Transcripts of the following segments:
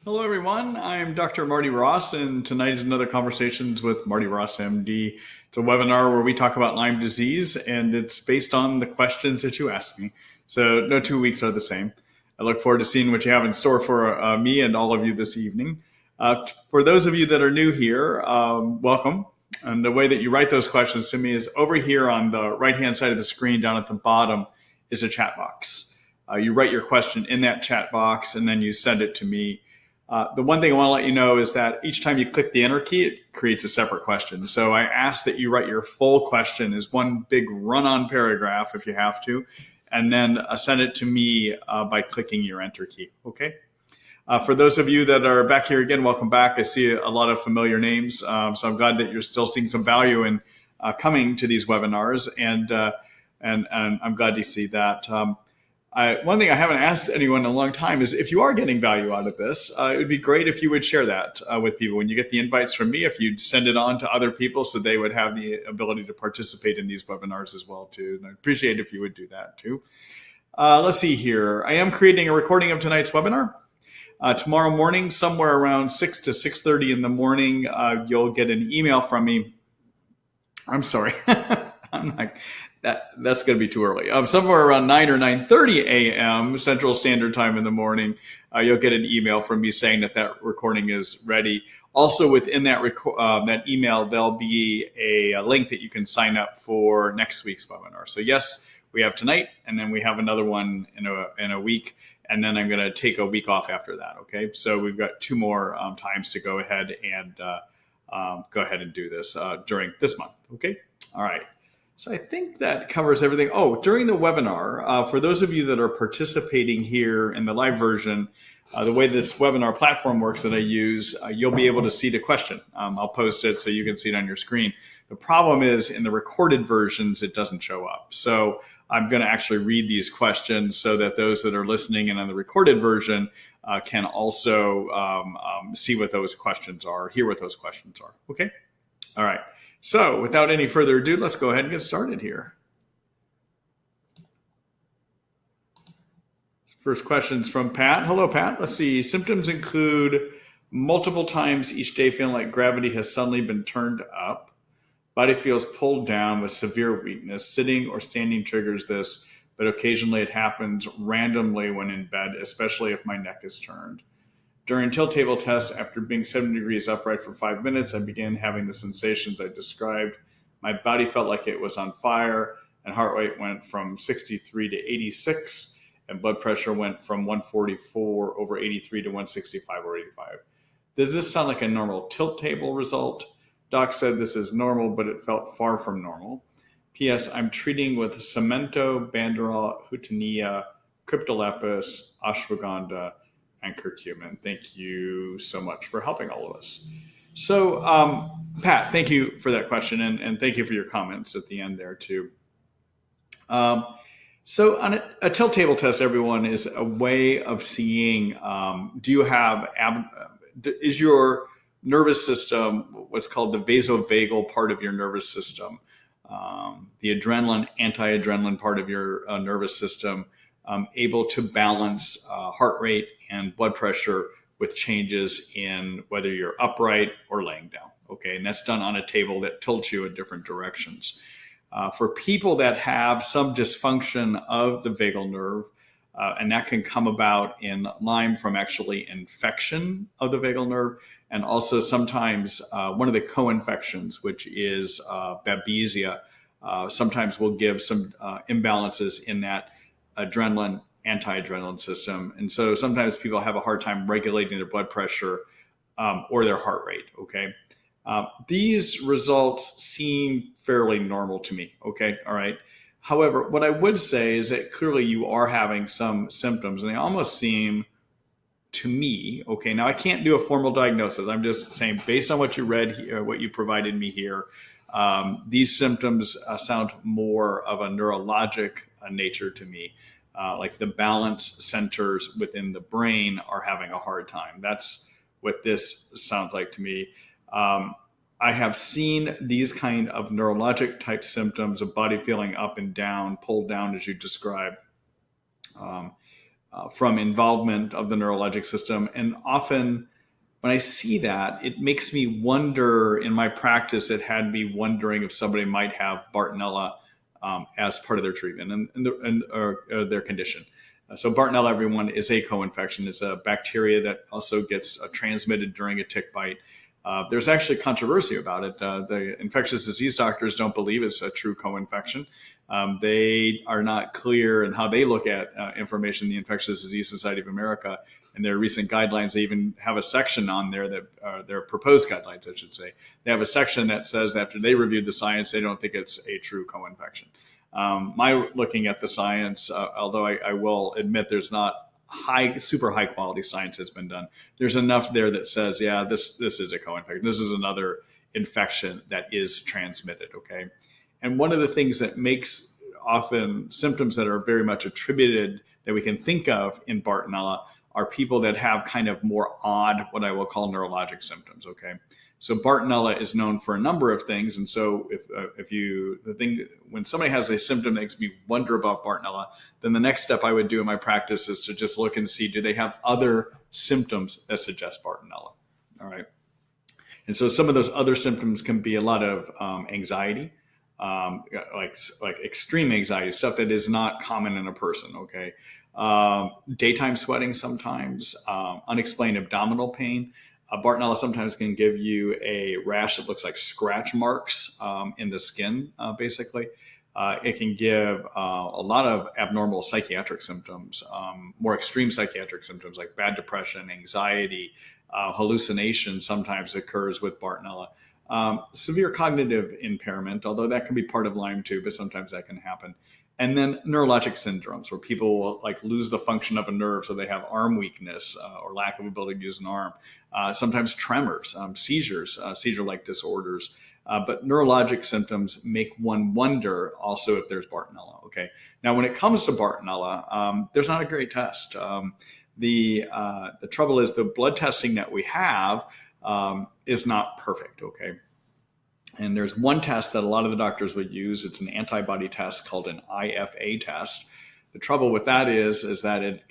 Hello, everyone. I'm Dr. Marty Ross, and tonight is another Conversations with Marty Ross MD. It's a webinar where we talk about Lyme disease, and it's based on the questions that you ask me. So no 2 weeks are the same. I look forward to seeing what you have in store for me and all of you this evening. For those of you that are new here, welcome. And the way that you write those questions to me is over here on the right-hand side of the screen down at the bottom is a chat box. You write your question in that chat box, and then you send it to me. The one thing I want to let you know is that each time you click the enter key, it creates a separate question. So I ask that you write your full question as one big run-on paragraph if you have to, and then send it to me by clicking your enter key. Okay. For those of you that are back here again, welcome back. I see a lot of familiar names, so I'm glad that you're still seeing some value in coming to these webinars, and I'm glad to see that. One thing I haven't asked anyone in a long time is if you are getting value out of this, it would be great if you would share that with people. When you get the invites from me, if you'd send it on to other people so they would have the ability to participate in these webinars as well, too. And I'd appreciate if you would do that, too. Let's see here. I am creating a recording of tonight's webinar. Tomorrow morning, somewhere around 6 to 6:30 in the morning, you'll get an email from me. I'm sorry. I'm not... That's going to be too early. Somewhere around 9 or 9:30 a.m. Central Standard Time in the morning, you'll get an email from me saying that recording is ready. Also within that that email, there'll be a link that you can sign up for next week's webinar. So yes, we have tonight, and then we have another one in a week, and then I'm going to take a week off after that. Okay, so we've got 2 more times to go ahead and do this during this month. Okay, all right. So I think that covers everything. Oh, during the webinar, for those of you that are participating here in the live version, the way this webinar platform works that I use, you'll be able to see the question. I'll post it so you can see it on your screen. The problem is in the recorded versions, it doesn't show up. So I'm going to actually read these questions so that those that are listening and on the recorded version can also see what those questions are, hear what those questions are. Okay? All right. So without any further ado, let's go ahead and get started here. First question's from Pat. Hello, Pat. Let's see. Symptoms include multiple times each day feeling like gravity has suddenly been turned up. Body feels pulled down with severe weakness. Sitting or standing triggers this, but occasionally it happens randomly when in bed, especially if my neck is turned. During tilt table test, after being 7 degrees upright for 5 minutes, I began having the sensations I described. My body felt like it was on fire, and heart rate went from 63 to 86, and blood pressure went from 144 over 83 to 165 over 85. Does this sound like a normal tilt table result? Doc said this is normal, but it felt far from normal. P.S. I'm treating with cemento, banderol, hutania, cryptolepis, ashwagandha, and curcumin. Thank you so much for helping all of us. So, Pat, thank you for that question, and thank you for your comments at the end there too. So on a tilt table test, everyone, is a way of seeing, do you have, is your nervous system, what's called the vasovagal part of your nervous system, the adrenaline, anti-adrenaline part of your nervous system, able to balance heart rate and blood pressure with changes in whether you're upright or laying down. Okay, and that's done on a table that tilts you in different directions. For people that have some dysfunction of the vagal nerve, and that can come about in Lyme from actually infection of the vagal nerve, and also sometimes one of the co-infections, which is Babesia, sometimes will give some imbalances in that adrenaline, anti-adrenaline system. And so sometimes people have a hard time regulating their blood pressure or their heart rate, okay? These results seem fairly normal to me, okay? All right. However, what I would say is that clearly you are having some symptoms, and they almost seem to me, okay, now I can't do a formal diagnosis. I'm just saying based on what you read here, what you provided me here, these symptoms sound more of a neurologic nature to me. Like the balance centers within the brain are having a hard time. That's what this sounds like to me. I have seen these kind of neurologic type symptoms of body feeling up and down, pulled down as you described, from involvement of the neurologic system. And often when I see that, it makes me wonder, in my practice, it had me wondering if somebody might have Bartonella as part of their treatment or their condition. So Bartonella, everyone, is a co-infection. It's a bacteria that also gets transmitted during a tick bite. There's actually controversy about it. The infectious disease doctors don't believe it's a true co-infection. They are not clear in how they look at information. The Infectious Disease Society of America, in their recent guidelines, they even have a section on there that their proposed guidelines, I should say. They have a section that says that after they reviewed the science, they don't think it's a true co-infection. My looking at the science, although I will admit there's not super high quality science that's been done, there's enough there that says, yeah, this is a co-infection. This is another infection that is transmitted. Okay. And one of the things that makes often symptoms that are very much attributed that we can think of in Bartonella are people that have kind of more odd, what I will call neurologic symptoms. Okay. So Bartonella is known for a number of things. And so when somebody has a symptom that makes me wonder about Bartonella, then the next step I would do in my practice is to just look and see, do they have other symptoms that suggest Bartonella? All right. And so some of those other symptoms can be a lot of anxiety, like extreme anxiety, stuff that is not common in a person. Okay. Daytime sweating sometimes, unexplained abdominal pain. Bartonella sometimes can give you a rash that looks like scratch marks in the skin, basically. It can give a lot of abnormal psychiatric symptoms, more extreme psychiatric symptoms like bad depression, anxiety, hallucination sometimes occurs with Bartonella. Severe cognitive impairment, although that can be part of Lyme too, but sometimes that can happen. And then neurologic syndromes where people will like lose the function of a nerve, so they have arm weakness or lack of ability to use an arm. Sometimes tremors, seizures, seizure-like disorders. But neurologic symptoms make one wonder also if there's Bartonella. Okay. Now, when it comes to Bartonella, there's not a great test. The trouble is the blood testing that we have is not perfect. Okay. And there's one test that a lot of the doctors would use. It's an antibody test called an IFA test. The trouble with that is that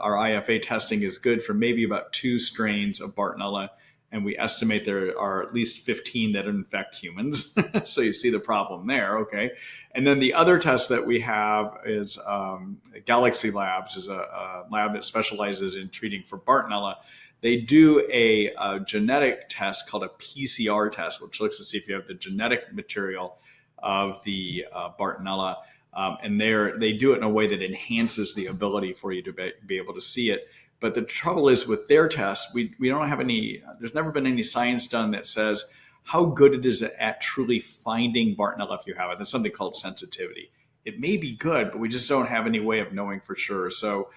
our IFA testing is good for maybe about 2 strains of Bartonella, and we estimate there are at least 15 that infect humans. So you see the problem there, okay? And then the other test that we have is Galaxy Labs is a lab that specializes in treating for Bartonella. They do a genetic test called a PCR test, which looks to see if you have the genetic material of the Bartonella. And they do it in a way that enhances the ability for you to be able to see it. But the trouble is with their test, we don't have there's never been any science done that says how good it is at truly finding Bartonella if you have it. There's something called sensitivity. It may be good, but we just don't have any way of knowing for sure. So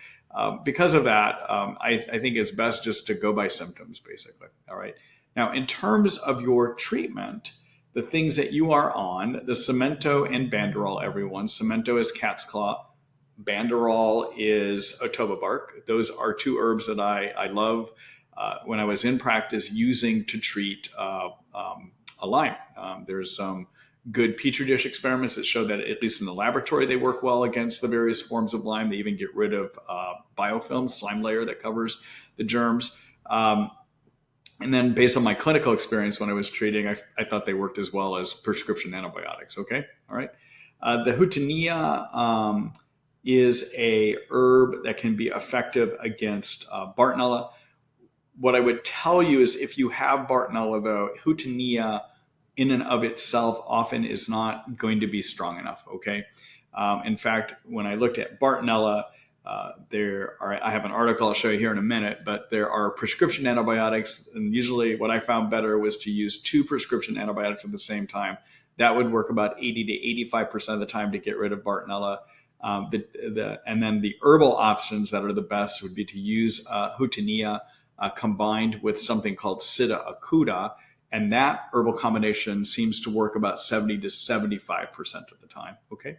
because of that, I think it's best just to go by symptoms, basically. All right. Now, in terms of your treatment, the things that you are on, the Cemento and Banderol, everyone. Cemento is cat's claw. Banderol is otoba bark. Those are 2 herbs that I love when I was in practice using to treat a Lyme. There's some good petri dish experiments that show that at least in the laboratory they work well against the various forms of Lyme. They even get rid of biofilm, slime layer that covers the germs. And then based on my clinical experience when I was treating, I thought they worked as well as prescription antibiotics. Okay. All right. The Houttenia is a herb that can be effective against Bartonella. What I would tell you is if you have Bartonella, though, Houttenia in and of itself often is not going to be strong enough. Okay. In fact, when I looked at Bartonella, I have an article I'll show you here in a minute, but there are prescription antibiotics. And usually what I found better was to use 2 prescription antibiotics at the same time. That would work about 80 to 85% of the time to get rid of Bartonella. And then the herbal options that are the best would be to use Houttenia combined with something called Sida acuta. And that herbal combination seems to work about 70 to 75% of the time. Okay.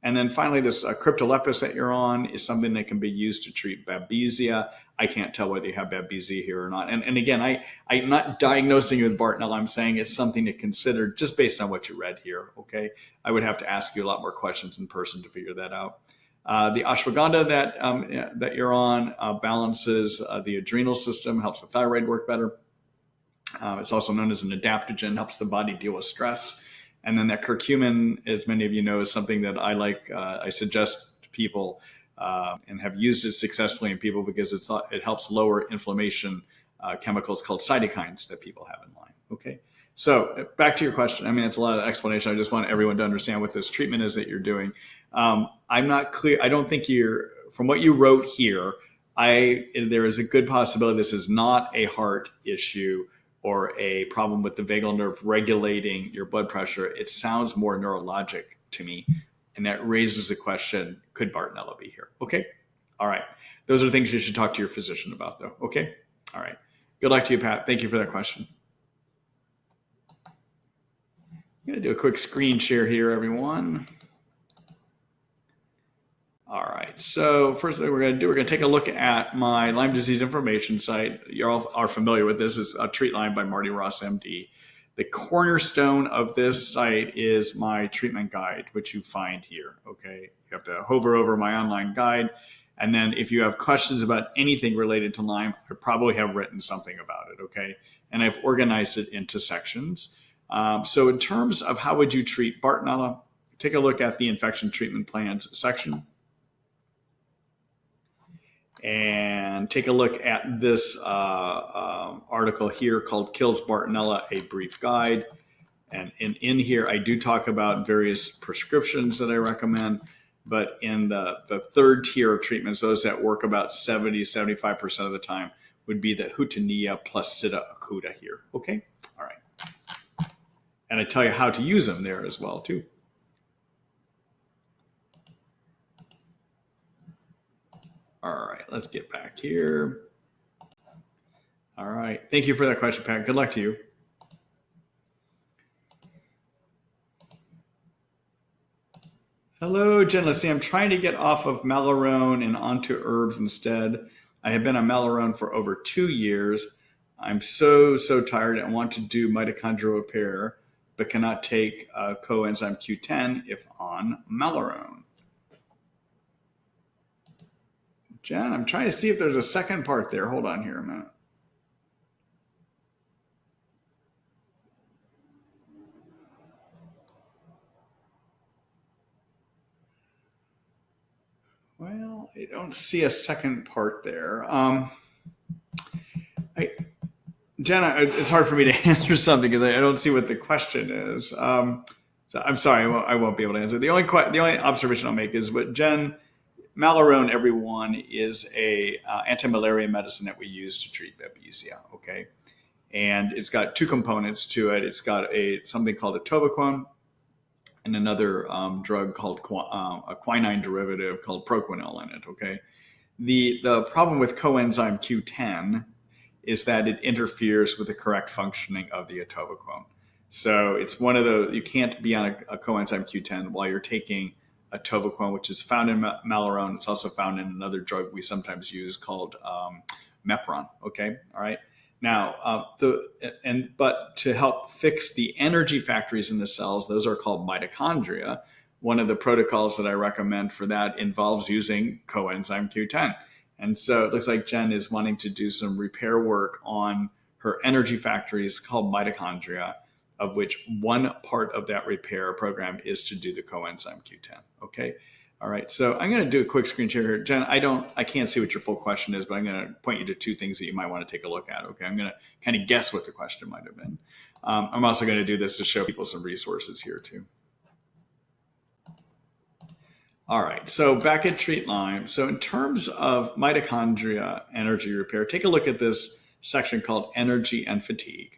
And then finally, this cryptolepis that you're on is something that can be used to treat babesia. I can't tell whether you have babesia here or not. And again, I'm not diagnosing you with Bartonella. I'm saying it's something to consider just based on what you read here. Okay. I would have to ask you a lot more questions in person to figure that out. The ashwagandha that you're on balances the adrenal system, helps the thyroid work better. It's also known as an adaptogen, helps the body deal with stress. And then that curcumin, as many of you know, is something that I suggest to people and have used it successfully in people because it helps lower inflammation chemicals called cytokines that people have in Lyme. Okay. So back to your question. I mean, it's a lot of explanation. I just want everyone to understand what this treatment is that you're doing. I'm not clear. I don't think from what you wrote here, there is a good possibility this is not a heart issue or a problem with the vagal nerve regulating your blood pressure. It sounds more neurologic to me. And that raises the question, could Bartonella be here? Okay. All right. Those are things you should talk to your physician about though. Okay. All right. Good luck to you, Pat. Thank you for that question. I'm going to do a quick screen share here, everyone. All right. So first thing we're going to take a look at my Lyme disease information site. You all are familiar with this. It's Treat Lyme by Marty Ross MD. The cornerstone of this site is my treatment guide, which you find here. Okay. You have to hover over my online guide. And then if you have questions about anything related to Lyme, I probably have written something about it. Okay. And I've organized it into sections. So in terms of how would you treat Bartonella, take a look at the infection treatment plans section. And take a look at this article here called Kills Bartonella, a Brief Guide. And in here, I do talk about various prescriptions that I recommend. But in the third tier of treatments, those that work about 75% of the time would be the Hootenea plus Sida acuta here. Okay? All right. And I tell you how to use them there as well, too. All right, let's get back here. All right, thank you for that question, Pat. Good luck to you. Hello, Jen. Let's see, I'm trying to get off of Malarone and onto herbs instead. I have been on Malarone for over 2 years. I'm so tired and want to do mitochondrial repair, but cannot take coenzyme Q10 if on Malarone. Jen, I'm trying to see if there's a second part there. Hold on here a minute. Well, I don't see a second part there. Jen, it's hard for me to answer something because I don't see what the question is. So I'm sorry, I won't be able to answer. The only observation I'll make is what Jen, Malarone, everyone, is a anti-malaria medicine that we use to treat babesia. Okay, and it's got two components to it. It's got something called atovaquone and another drug called a quinine derivative called proquinol in it. Okay, the problem with coenzyme Q10 is that it interferes with the correct functioning of the atovaquone. So it's one of you can't be on a coenzyme Q10 while you're taking atovaquone, which is found in Malarone. It's also found in another drug we sometimes use called Mepron. Okay, all right. Now, but to help fix the energy factories in the cells, those are called mitochondria. One of the protocols that I recommend for that involves using coenzyme Q10. And so it looks like Jen is wanting to do some repair work on her energy factories called mitochondria, of which one part of that repair program is to do the coenzyme Q10. Okay. All right. So I'm going to do a quick screen share here. Jen, I can't see what your full question is, but I'm going to point you to two things that you might want to take a look at. Okay. I'm going to kind of guess what the question might have been. I'm also going to do this to show people some resources here too. All right. So back at Treat Lyme. So in terms of mitochondria energy repair, take a look at this section called Energy and Fatigue.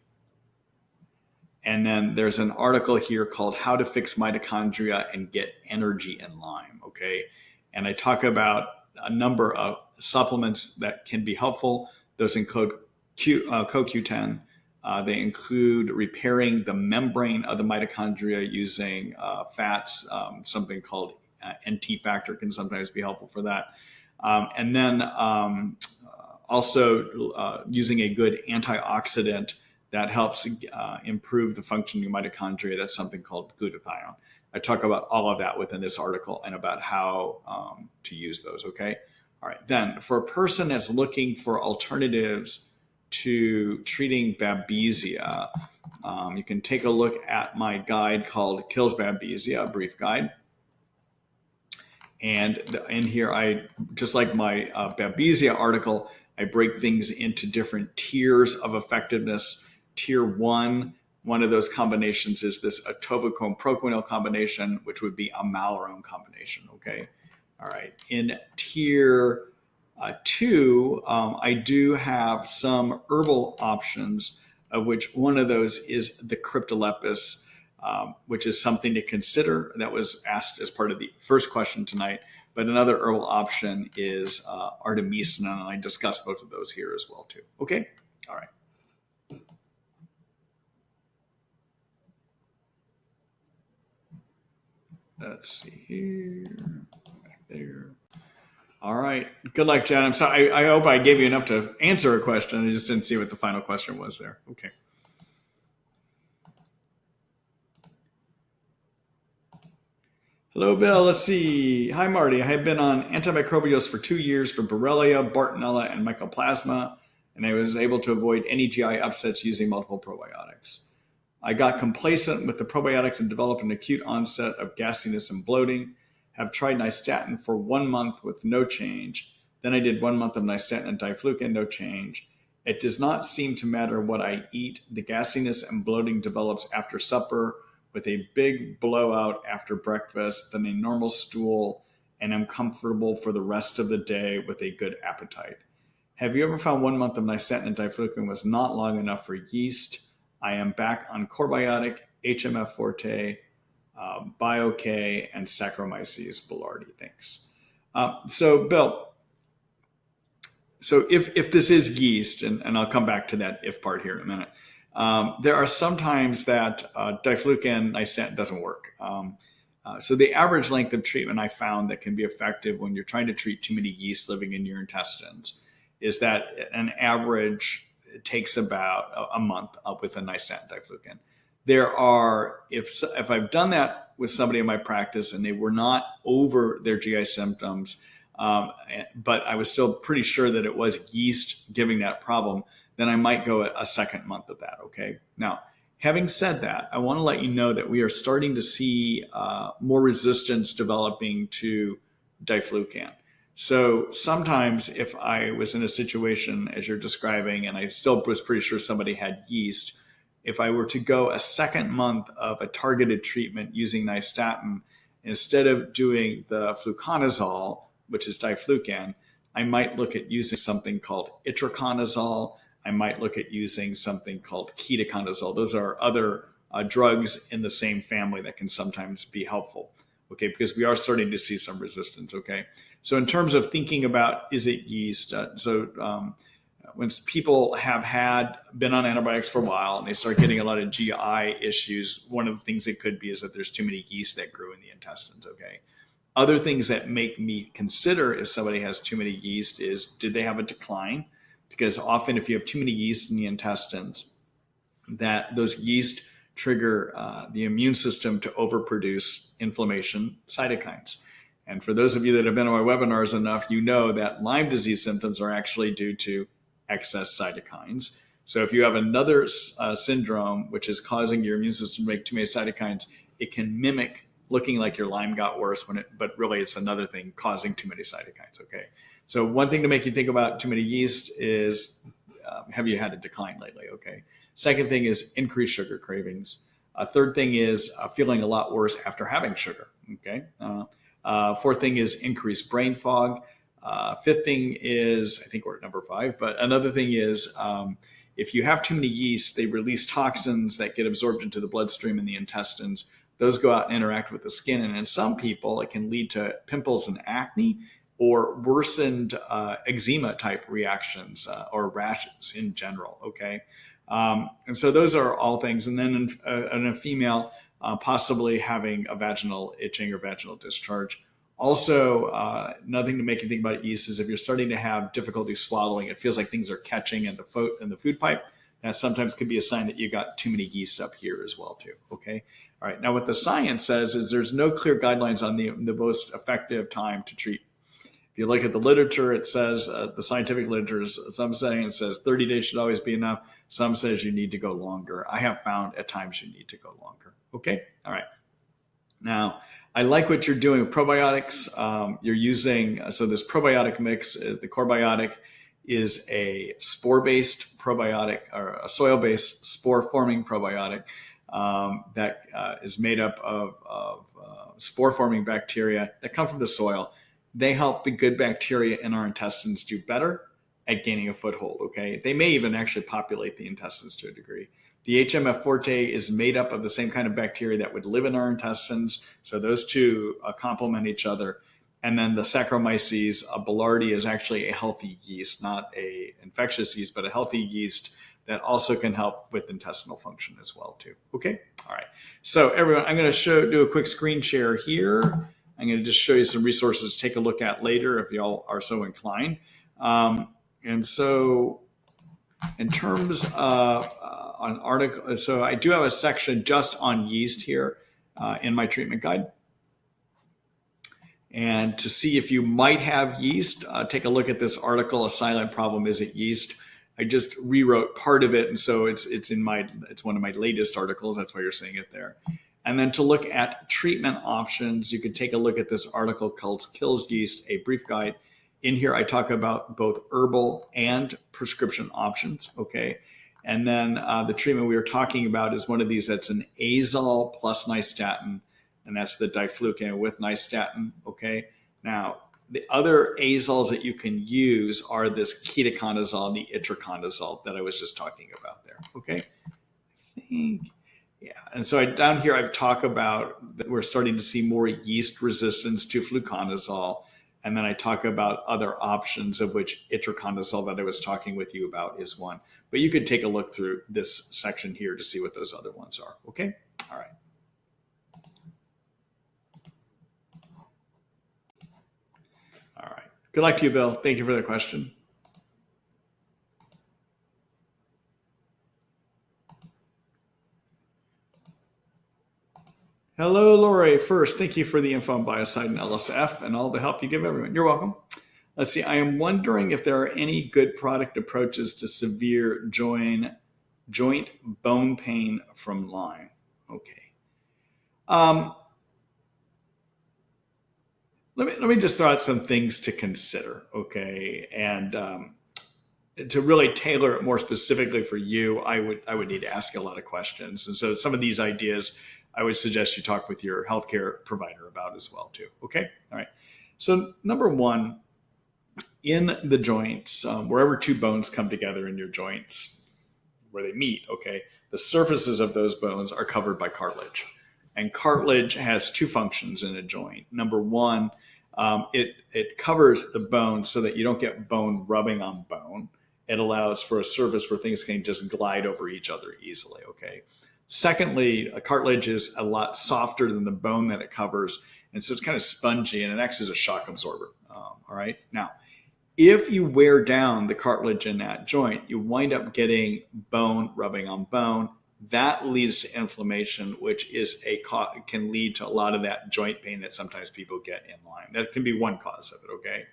And then there's an article here called How to Fix Mitochondria and Get Energy in Lyme. Okay. And I talk about a number of supplements that can be helpful. Those include CoQ10. They include repairing the membrane of the mitochondria using fats. Something called NT factor can sometimes be helpful for that. And then also using a good antioxidant that helps improve the functioning of mitochondria. That's something called glutathione. I talk about all of that within this article and about how to use those. Okay. All right. Then for a person that's looking for alternatives to treating babesia, you can take a look at my guide called Kills Babesia, a brief guide. And in here, I, just like my babesia article, I break things into different tiers of effectiveness. Tier one of those combinations is this atovaquone-proquinol combination, which would be a malorone combination. Okay. All right. In tier two, I do have some herbal options, of which one of those is the cryptolepis, which is something to consider. That was asked as part of the first question tonight. But another herbal option is artemisinin, and I discussed both of those here as well too. Okay, all right. Let's see here, back there. All right, good luck, Jen. I'm sorry. I hope I gave you enough to answer a question. I just didn't see what the final question was there. Okay. Hello, Bill. Let's see. Hi, Marty. I have been on antimicrobials for 2 years for Borrelia, Bartonella, and Mycoplasma, and I was able to avoid any GI upsets using multiple probiotics. I got complacent with the probiotics and developed an acute onset of gasiness and bloating. Have tried nystatin for 1 month with no change. Then I did 1 month of nystatin and diflucan, no change. It does not seem to matter what I eat. The gasiness and bloating develops after supper, with a big blowout after breakfast, then a normal stool, and I'm comfortable for the rest of the day with a good appetite. Have you ever found 1 month of nystatin and diflucan was not long enough for yeast? I am back on Corbiotic, HMF Forte, BioK, and Saccharomyces boulardii. Thanks. So, Bill, so if this is yeast, and I'll come back to that if part here in a minute, there are some times that diflucan nystatin doesn't work. So the average length of treatment I found that can be effective when you're trying to treat too many yeast living in your intestines is that an average takes about a month with a nystatin diflucan. There are, if I've done that with somebody in my practice and they were not over their GI symptoms, but I was still pretty sure that it was yeast giving that problem, then I might go a second month of that. Okay. Now, having said that, I want to let you know that we are starting to see more resistance developing to diflucan. So sometimes if I was in a situation as you're describing, and I still was pretty sure somebody had yeast, if I were to go a second month of a targeted treatment using nystatin, instead of doing the fluconazole, which is diflucan, I might look at using something called itraconazole. I might look at using something called ketoconazole. Those are other drugs in the same family that can sometimes be helpful, okay, because we are starting to see some resistance, okay? So in terms of thinking about, is it yeast? When people have been on antibiotics for a while and they start getting a lot of GI issues, one of the things it could be is that there's too many yeast that grew in the intestines, okay? Other things that make me consider if somebody has too many yeast is, did they have a decline? Because often if you have too many yeast in the intestines, that those yeast trigger the immune system to overproduce inflammation cytokines. And for those of you that have been on my webinars enough, you know that Lyme disease symptoms are actually due to excess cytokines. So if you have another syndrome which is causing your immune system to make too many cytokines, it can mimic looking like your Lyme got worse but really it's another thing causing too many cytokines, okay? So one thing to make you think about too many yeast is, have you had a decline lately? Okay. Second thing is increased sugar cravings. Third thing is feeling a lot worse after having sugar. Okay. Fourth thing is increased brain fog. Fifth thing is, I think we're at number 5, but another thing is if you have too many yeast, they release toxins that get absorbed into the bloodstream in the intestines. Those go out and interact with the skin. And in some people, it can lead to pimples and acne, or worsened eczema type reactions or rashes in general, okay? And so those are all things. And then in a female, possibly having a vaginal itching or vaginal discharge. Also, nothing to make you think about yeast is if you're starting to have difficulty swallowing, it feels like things are catching in the food pipe. That sometimes could be a sign that you got too many yeast up here as well too, okay? All right. Now, what the science says is there's no clear guidelines on the most effective time to treat. If you look at the literature, it says the scientific literature, some saying it says 30 days should always be enough. Some says you need to go longer. I have found at times you need to go longer. Okay. All right. Now, I like what you're doing with probiotics. You're using, so this probiotic mix, the core biotic is a spore-based probiotic or a soil-based spore-forming probiotic that is made up of spore-forming bacteria that come from the soil. They help the good bacteria in our intestines do better at gaining a foothold, okay? They may even actually populate the intestines to a degree. The HMF forte is made up of the same kind of bacteria that would live in our intestines. So those two complement each other. And then the Saccharomyces boulardii is actually a healthy yeast, not a infectious yeast, but a healthy yeast that also can help with intestinal function as well too. Okay, all right. So everyone, I'm going to do a quick screen share here. I'm going to just show you some resources to take a look at later if y'all are so inclined. And so in terms of an article, so I do have a section just on yeast here in my treatment guide. And to see if you might have yeast, take a look at this article, A Silent Problem, Is It Yeast? I just rewrote part of it. And so it's one of my latest articles. That's why you're seeing it there. And then to look at treatment options, you can take a look at this article called Kills Yeast, A Brief Guide. In here, I talk about both herbal and prescription options, okay? And then the treatment we were talking about is one of these that's an azole plus nystatin, and that's the diflucan with nystatin, okay? Now, the other azoles that you can use are this ketoconazole and the itraconazole that I was just talking about there, okay? I think, yeah. And so down here, I've talked about that we're starting to see more yeast resistance to fluconazole. And then I talk about other options, of which itraconazole that I was talking with you about is one. But you could take a look through this section here to see what those other ones are. Okay? All right. All right. Good luck to you, Bill. Thank you for the question. Hello, Lori. First, thank you for the info on Biocide and LSF and all the help you give everyone. You're welcome. Let's see. I am wondering if there are any good product approaches to severe joint bone pain from Lyme. Okay. Let me just throw out some things to consider. Okay, and to really tailor it more specifically for you, I would need to ask a lot of questions. And so some of these ideas, I would suggest you talk with your healthcare provider about as well too. Okay, all right. So number one, in the joints, wherever two bones come together in your joints, where they meet, okay, the surfaces of those bones are covered by cartilage. And cartilage has two functions in a joint. Number one, it covers the bone so that you don't get bone rubbing on bone. It allows for a surface where things can just glide over each other easily, okay? Secondly, a cartilage is a lot softer than the bone that it covers, and so it's kind of spongy, and it acts as a shock absorber, all right? Now, if you wear down the cartilage in that joint, you wind up getting bone rubbing on bone. That leads to inflammation, which can lead to a lot of that joint pain that sometimes people get in Lyme. That can be one cause of it, okay?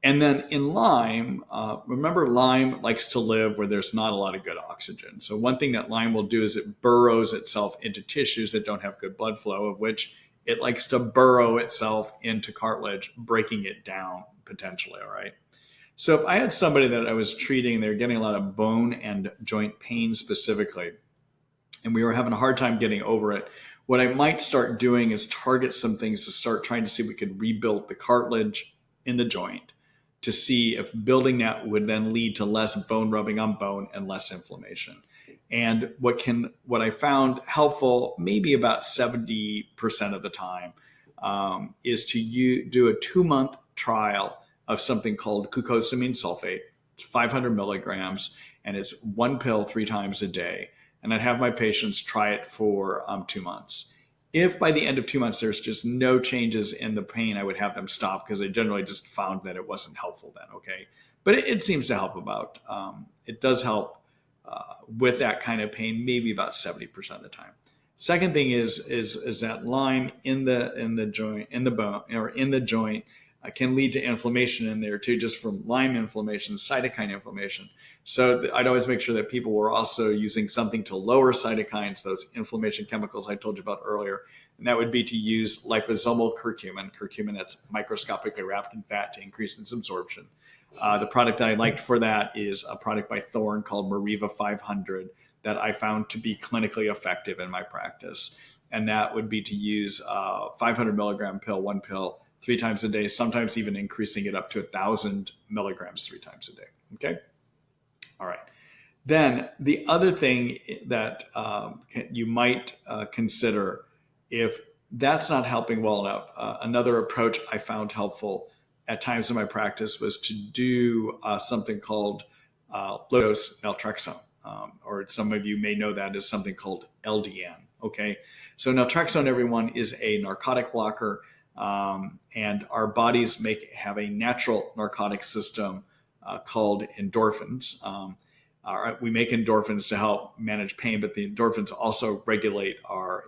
And then in Lyme, remember Lyme likes to live where there's not a lot of good oxygen. So one thing that Lyme will do is it burrows itself into tissues that don't have good blood flow, of which it likes to burrow itself into cartilage, breaking it down potentially, all right? So if I had somebody that I was treating, they were getting a lot of bone and joint pain specifically, and we were having a hard time getting over it, what I might start doing is target some things to start trying to see if we could rebuild the cartilage in the joint to see if building that would then lead to less bone rubbing on bone and less inflammation. And what I found helpful, maybe about 70% of the time, is to do a 2-month trial of something called glucosamine sulfate. It's 500 milligrams, and it's 1 pill 3 times a day. And I'd have my patients try it for 2 months. If by the end of 2 months, there's just no changes in the pain, I would have them stop because I generally just found that it wasn't helpful then, okay? But it seems to help it does help with that kind of pain, maybe about 70% of the time. Second thing is that Lyme in the joint, in the bone, or in the joint, can lead to inflammation in there too, just from Lyme inflammation, cytokine inflammation. So I'd always make sure that people were also using something to lower cytokines, those inflammation chemicals I told you about earlier. And that would be to use liposomal curcumin that's microscopically wrapped in fat to increase its absorption. The product that I liked for that is a product by Thorne called Mariva 500 that I found to be clinically effective in my practice. And that would be to use a 500 milligram pill, one pill, 3 times a day, sometimes even increasing it up to 1,000 milligrams 3 times a day. Okay. All right. Then the other thing that you might consider, if that's not helping well enough, another approach I found helpful at times in my practice was to do something called low-dose naltrexone, or some of you may know that as something called LDN. Okay. So naltrexone, everyone, is a narcotic blocker. And our bodies have a natural narcotic system called endorphins. We make endorphins to help manage pain, but the endorphins also regulate our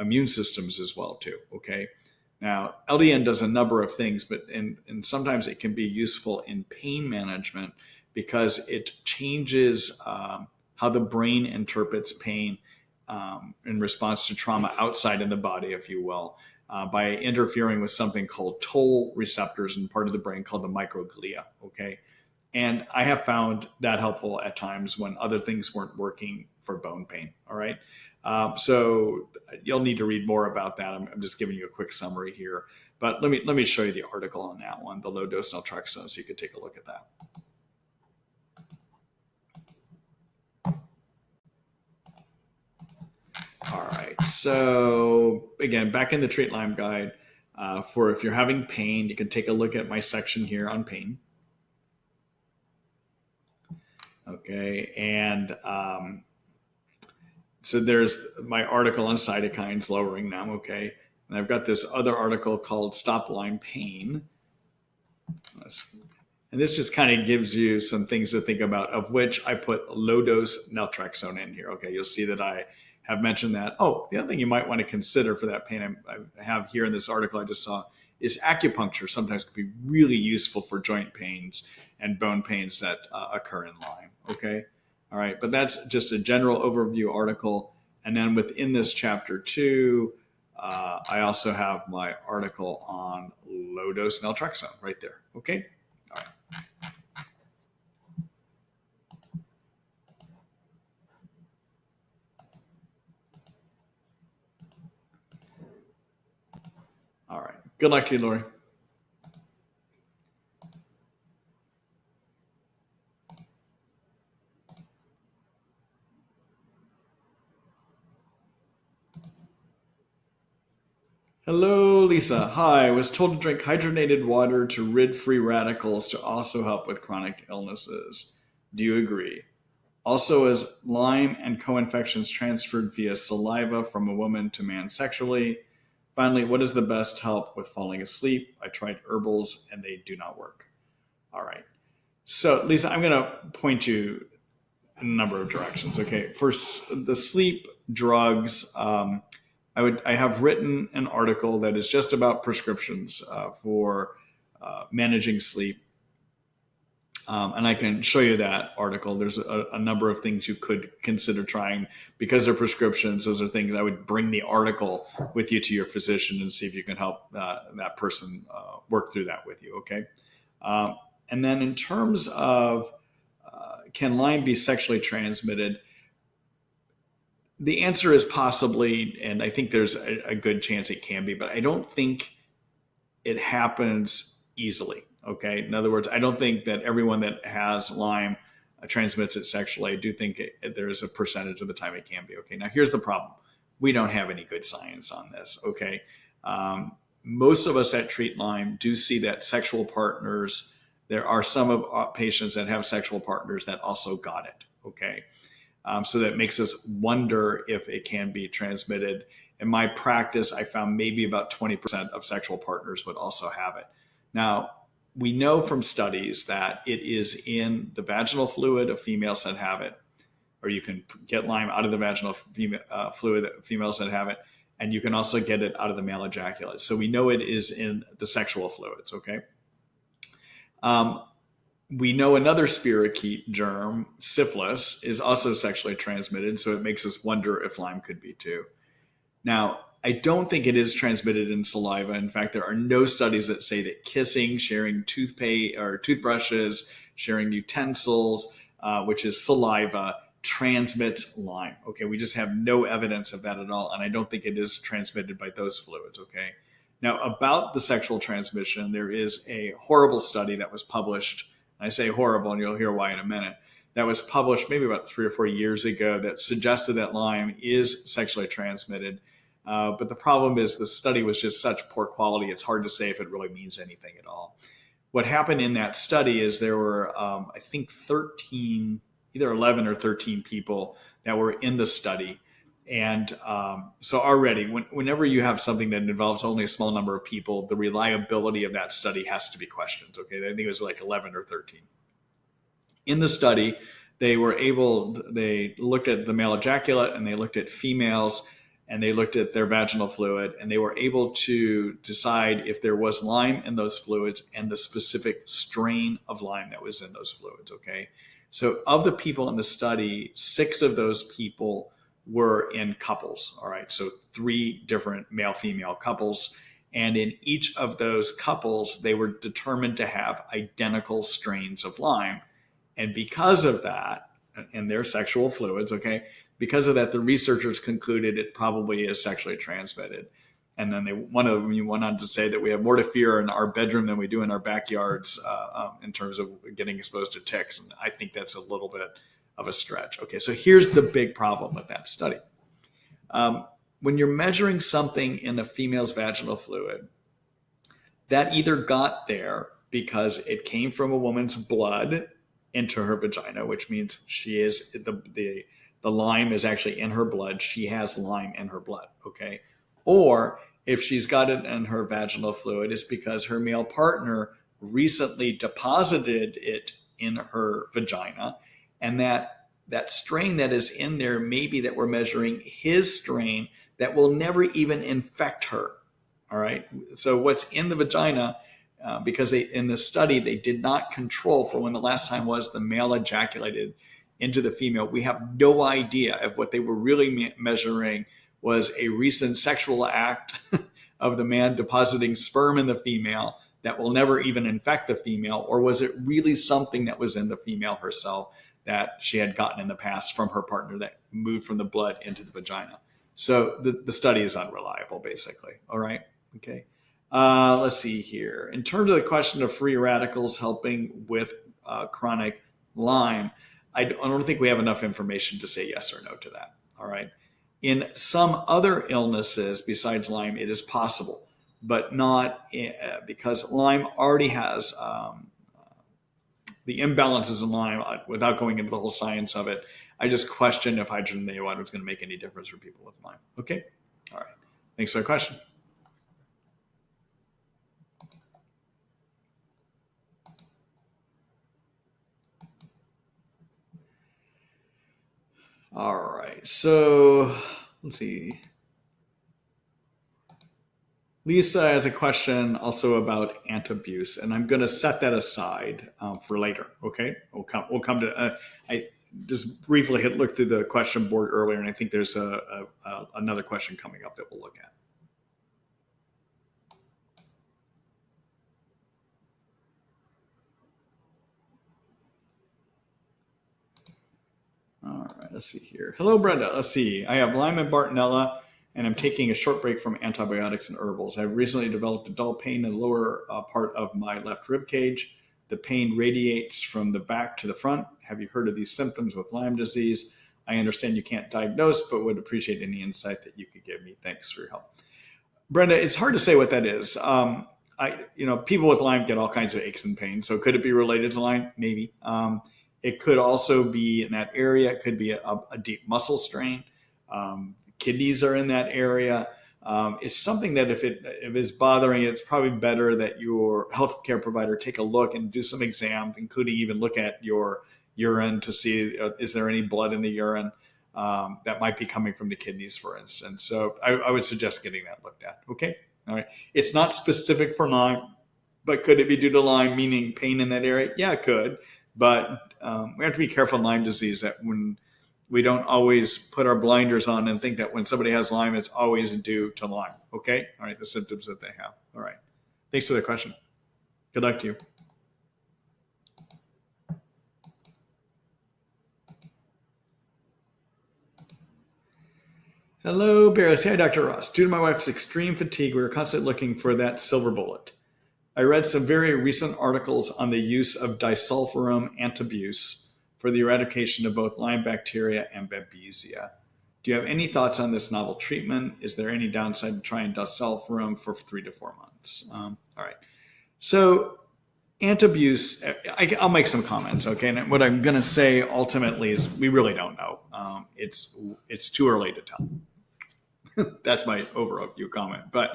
immune systems as well too. Okay. Now, LDN does a number of things, but and sometimes it can be useful in pain management because it changes how the brain interprets pain in response to trauma outside in the body, if you will. By interfering with something called toll receptors in part of the brain called the microglia, okay? And I have found that helpful at times when other things weren't working for bone pain, all right? So you'll need to read more about that. I'm just giving you a quick summary here. But let me show you the article on that one, the low-dose naltrexone, so you could take a look at that. All right, so again, back in the Treat Lyme guide, for if you're having pain, you can take a look at my section here on pain. Okay, and so there's my article on cytokines lowering them, okay? And I've got this other article called Stop Lyme Pain. And this just kind of gives you some things to think about, of which I put low-dose naltrexone in here, okay? You'll see that I have mentioned that. Oh, the other thing you might want to consider for that pain I have here in this article I just saw is acupuncture sometimes can be really useful for joint pains and bone pains that occur in Lyme, okay? All right, but that's just a general overview article. And then within this chapter 2, I also have my article on low-dose naltrexone right there, okay? All right. All right. Good luck to you, Lori. Hello, Lisa. Hi. I was told to drink hydrogenated water to rid free radicals to also help with chronic illnesses. Do you agree? Also, is Lyme and co-infections transferred via saliva from a woman to man sexually? Finally, what is the best help with falling asleep? I tried herbals and they do not work. All right. So, Lisa, I'm going to point you in a number of directions. Okay. For the sleep drugs, I have written an article that is just about prescriptions for managing sleep. And I can show you that article. There's a number of things you could consider trying because they're prescriptions. Those are things I would bring the article with you to your physician and see if you can help that person work through that with you. Okay. And then in terms of can Lyme be sexually transmitted? The answer is possibly, and I think there's a good chance it can be, but I don't think it happens easily. Okay. In other words, I don't think that everyone that has Lyme transmits it sexually. I do think there's a percentage of the time it can be. Okay. Now here's the problem. We don't have any good science on this. Okay. Most of us that treat Lyme do see that sexual partners, there are some of our patients that have sexual partners that also got it. Okay. So that makes us wonder if it can be transmitted. In my practice, I found maybe about 20% of sexual partners would also have it. Now, we know from studies that it is in the vaginal fluid of females that have it. or you can get Lyme out of the vaginal fluid, females that have it, and you can also get it out of the male ejaculate. So we know it is in the sexual fluids, okay? We know another spirochete germ, syphilis, is also sexually transmitted, so it makes us wonder if Lyme could be too. Now, I don't think it is transmitted in saliva. In fact, there are no studies that say that kissing, sharing toothpaste or toothbrushes, sharing utensils, which is saliva, transmits Lyme. Okay, we just have no evidence of that at all, and I don't think it is transmitted by those fluids. Okay, now about the sexual transmission, there is a horrible study that was published. I say horrible, and you'll hear why in a minute. That was published maybe about 3 or 4 years ago that suggested that Lyme is sexually transmitted. But the problem is the study was just such poor quality, it's hard to say if it really means anything at all. What happened in that study is there were, I think, 13, either 11 or 13 people that were in the study. And so already, whenever you have something that involves only a small number of people, the reliability of that study has to be questioned. Okay, I think it was like 11 or 13. In the study, they looked at the male ejaculate, and they looked at females, and they looked at their vaginal fluid, and they were able to decide if there was Lyme in those fluids and the specific strain of Lyme that was in those fluids. Okay, so of the people in the study, 6 of those people were in couples. All right, so 3 different male-female couples. And in each of those couples, they were determined to have identical strains of Lyme. And because of that, and their sexual fluids, okay, because of that, the researchers concluded it probably is sexually transmitted. And then one of them went on to say that we have more to fear in our bedroom than we do in our backyards in terms of getting exposed to ticks. And I think that's a little bit of a stretch. Okay, so here's the big problem with that study. When you're measuring something in a female's vaginal fluid, that either got there because it came from a woman's blood into her vagina, which means she is the Lyme is actually in her blood. She has Lyme in her blood, okay? Or if she's got it in her vaginal fluid, it's because her male partner recently deposited it in her vagina, and that strain that is in there, maybe that we're measuring his strain that will never even infect her, all right? So what's in the vagina, because in the study, they did not control for when the last time was the male ejaculated into the female. We have no idea if what they were really measuring was a recent sexual act of the man depositing sperm in the female that will never even infect the female, or was it really something that was in the female herself that she had gotten in the past from her partner that moved from the blood into the vagina. So the study is unreliable, basically. All right. Okay. Let's see here. In terms of the question of free radicals helping with chronic Lyme, I don't think we have enough information to say yes or no to that. All right. In some other illnesses besides Lyme, it is possible, but not because Lyme already has the imbalances in Lyme. Without going into the whole science of it, I just question if hydrogen iodide was going to make any difference for people with Lyme. Okay. All right. Thanks for the question. All right, so let's see. Lisa has a question also about antabuse, and I'm going to set that aside for later. Okay, we'll come to. I just briefly looked through the question board earlier, and I think there's another question coming up that we'll look at. All right, let's see here. Hello, Brenda. Let's see. I have Lyme and Bartonella, and I'm taking a short break from antibiotics and herbals. I've recently developed a dull pain in the lower part of my left rib cage. The pain radiates from the back to the front. Have you heard of these symptoms with Lyme disease? I understand you can't diagnose, but would appreciate any insight that you could give me. Thanks for your help. Brenda, it's hard to say what that is. People with Lyme get all kinds of aches and pains. So could it be related to Lyme? Maybe. It could also be in that area. It could be a deep muscle strain. Kidneys are in that area. It's something that if it's bothering you, it's probably better that your healthcare provider take a look and do some exams, including even look at your urine to see is there any blood in the urine that might be coming from the kidneys, for instance. So I would suggest getting that looked at. Okay. All right. It's not specific for Lyme, but could it be due to Lyme, meaning pain in that area? Yeah, it could. But we have to be careful in Lyme disease that when we don't always put our blinders on and think that when somebody has Lyme, it's always due to Lyme. Okay. All right. The symptoms that they have. All right. Thanks for the question. Good luck to you. Hello, Barris. Hi, Dr. Ross. Due to my wife's extreme fatigue, we are constantly looking for that silver bullet. I read some very recent articles on the use of Disulfiram antabuse for the eradication of both Lyme bacteria and Babesia. Do you have any thoughts on this novel treatment? Is there any downside to trying Disulfiram for 3 to 4 months? All right. So antabuse, I'll make some comments, okay? And what I'm going to say ultimately is we really don't know. It's too early to tell. That's my overview comment. But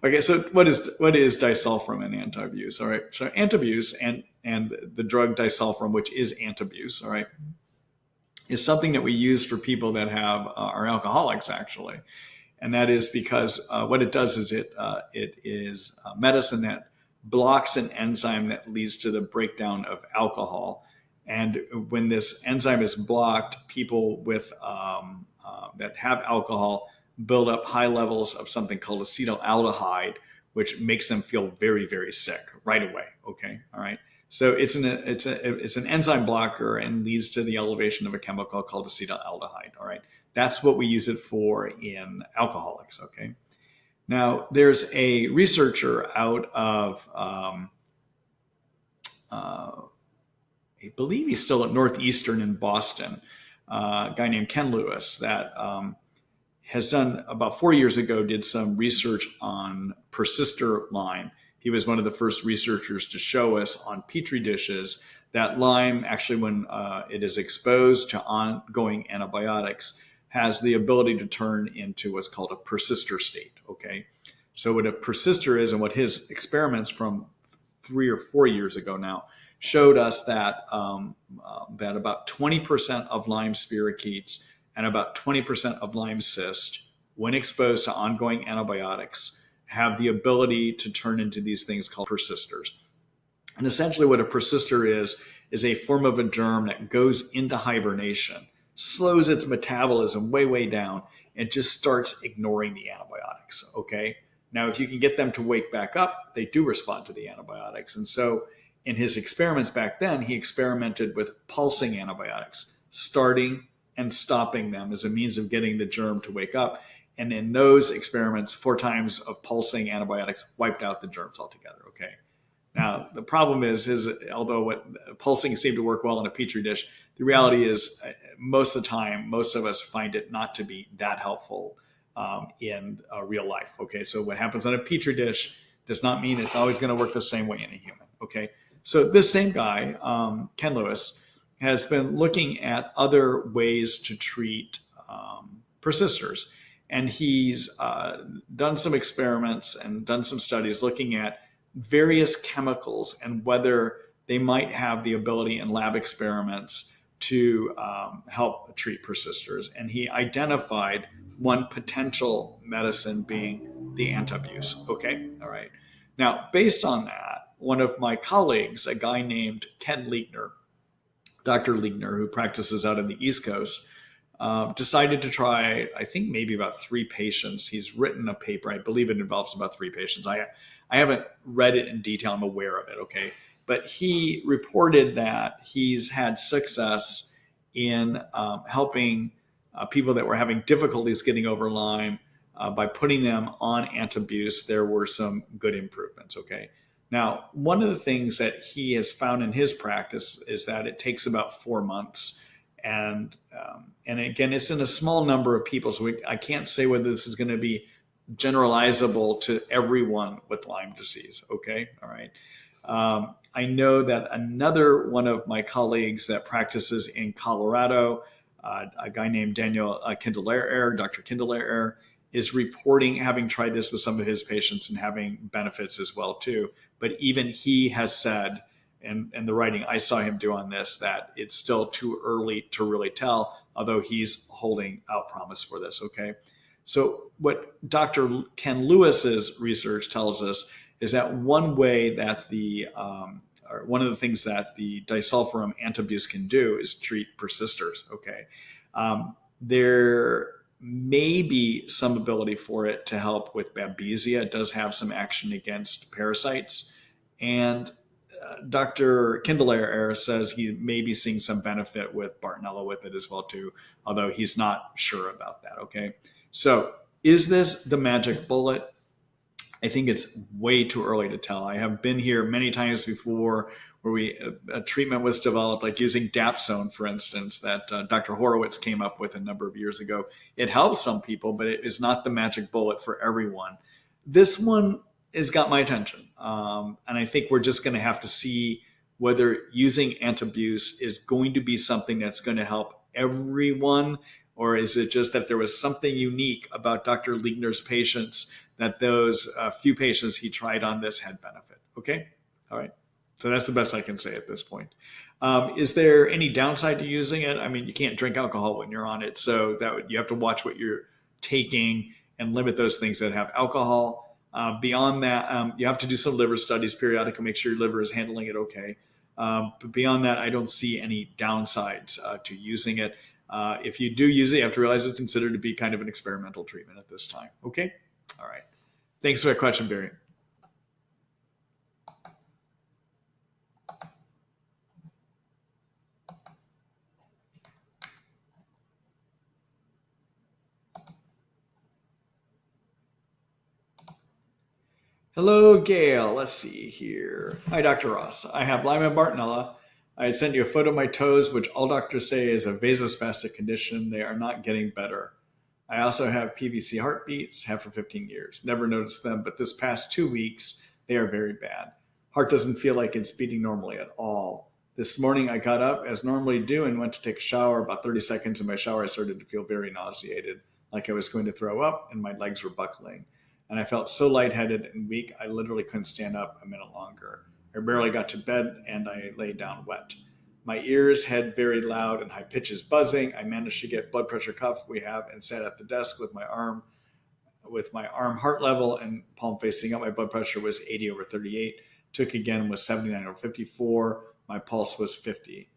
okay, so what is disulfiram and antabuse? All right, so antabuse and the drug disulfiram, which is antabuse, all right, is something that we use for people that are alcoholics actually, and that is because what it does is it is medicine that blocks an enzyme that leads to the breakdown of alcohol, and when this enzyme is blocked, people with that have alcohol build up high levels of something called acetaldehyde, which makes them feel very, very sick right away. Okay, all right. So it's an enzyme blocker and leads to the elevation of a chemical called acetaldehyde. All right, that's what we use it for in alcoholics. Okay. Now there's a researcher out of I believe he's still at Northeastern in Boston, a guy named Ken Lewis that has done about 4 years ago, did some research on persister Lyme. He was one of the first researchers to show us on Petri dishes that Lyme, actually when it is exposed to ongoing antibiotics, has the ability to turn into what's called a persister state, okay? So what a persister is, and what his experiments from 3 or 4 years ago now showed us that that about 20% of Lyme spirochetes and about 20% of Lyme cyst, when exposed to ongoing antibiotics, have the ability to turn into these things called persisters. And essentially what a persister is a form of a germ that goes into hibernation, slows its metabolism way, way down, and just starts ignoring the antibiotics, okay? Now, if you can get them to wake back up, they do respond to the antibiotics. And so in his experiments back then, he experimented with pulsing antibiotics, starting and stopping them as a means of getting the germ to wake up. And in those experiments, 4 times of pulsing antibiotics wiped out the germs altogether, okay? Now, the problem is although pulsing seemed to work well in a Petri dish, the reality is most of the time, most of us find it not to be that helpful in real life, okay? So what happens on a Petri dish does not mean it's always gonna work the same way in a human, okay? So this same guy, Ken Lewis, has been looking at other ways to treat persisters. And he's done some experiments and done some studies looking at various chemicals and whether they might have the ability in lab experiments to help treat persisters. And he identified one potential medicine being the antabuse. Okay, all right. Now, based on that, one of my colleagues, a guy named Ken Liegner, Dr. Liegner, who practices out in the East Coast, decided to try, I think maybe about 3 patients. He's written a paper. I believe it involves about 3 patients. I haven't read it in detail. I'm aware of it, okay? But he reported that he's had success in helping people that were having difficulties getting over Lyme by putting them on antabuse. There were some good improvements, okay? Now, one of the things that he has found in his practice is that it takes about 4 months. And again, it's in a small number of people, so I can't say whether this is going to be generalizable to everyone with Lyme disease, okay? All right. I know that another one of my colleagues that practices in Colorado, a guy named Daniel Kindler, Dr. Kindler, is reporting having tried this with some of his patients and having benefits as well too. But even he has said, and the writing I saw him do on this, that it's still too early to really tell, although he's holding out promise for this, okay? So what Dr. Ken Lewis's research tells us is that one way that or one of the things that the disulfiram antabuse can do is treat persisters, okay? There may be some ability for it to help with babesia. It does have some action against parasites. And Dr. Kindler says he may be seeing some benefit with Bartonella with it as well too, although he's not sure about that, okay? So is this the magic bullet? I think it's way too early to tell. I have been here many times before where a treatment was developed, like using Dapsone, for instance, that Dr. Horowitz came up with a number of years ago. It helps some people, but it is not the magic bullet for everyone. This one has got my attention. And I think we're just going to have to see whether using antabuse is going to be something that's going to help everyone, or is it just that there was something unique about Dr. Liegner's patients that those few patients he tried on this had benefit. Okay. All right. So that's the best I can say at this point. Is there any downside to using it? I mean, you can't drink alcohol when you're on it. So you have to watch what you're taking and limit those things that have alcohol. Beyond that, you have to do some liver studies periodically, make sure your liver is handling it okay. But beyond that, I don't see any downsides to using it. If you do use it, you have to realize it's considered to be kind of an experimental treatment at this time. Okay? All right. Thanks for that question, Barry. Hello, Gail. Let's see here. Hi, Dr. Ross. I have Lyme and Bartonella. I had sent you a photo of my toes, which all doctors say is a vasospastic condition. They are not getting better. I also have PVC heartbeats, have for 15 years. Never noticed them, but this past 2 weeks, they are very bad. Heart doesn't feel like it's beating normally at all. This morning, I got up as normally do and went to take a shower. About 30 seconds in my shower, I started to feel very nauseated, like I was going to throw up, and my legs were buckling. And I felt so lightheaded and weak, I literally couldn't stand up a minute longer. I barely got to bed, and I lay down wet. My ears had very loud and high pitches buzzing. I managed to get blood pressure cuff we have and sat at the desk with my arm heart level and palm facing up. My blood pressure was 80/38. Took again was 79/54. My pulse was 50.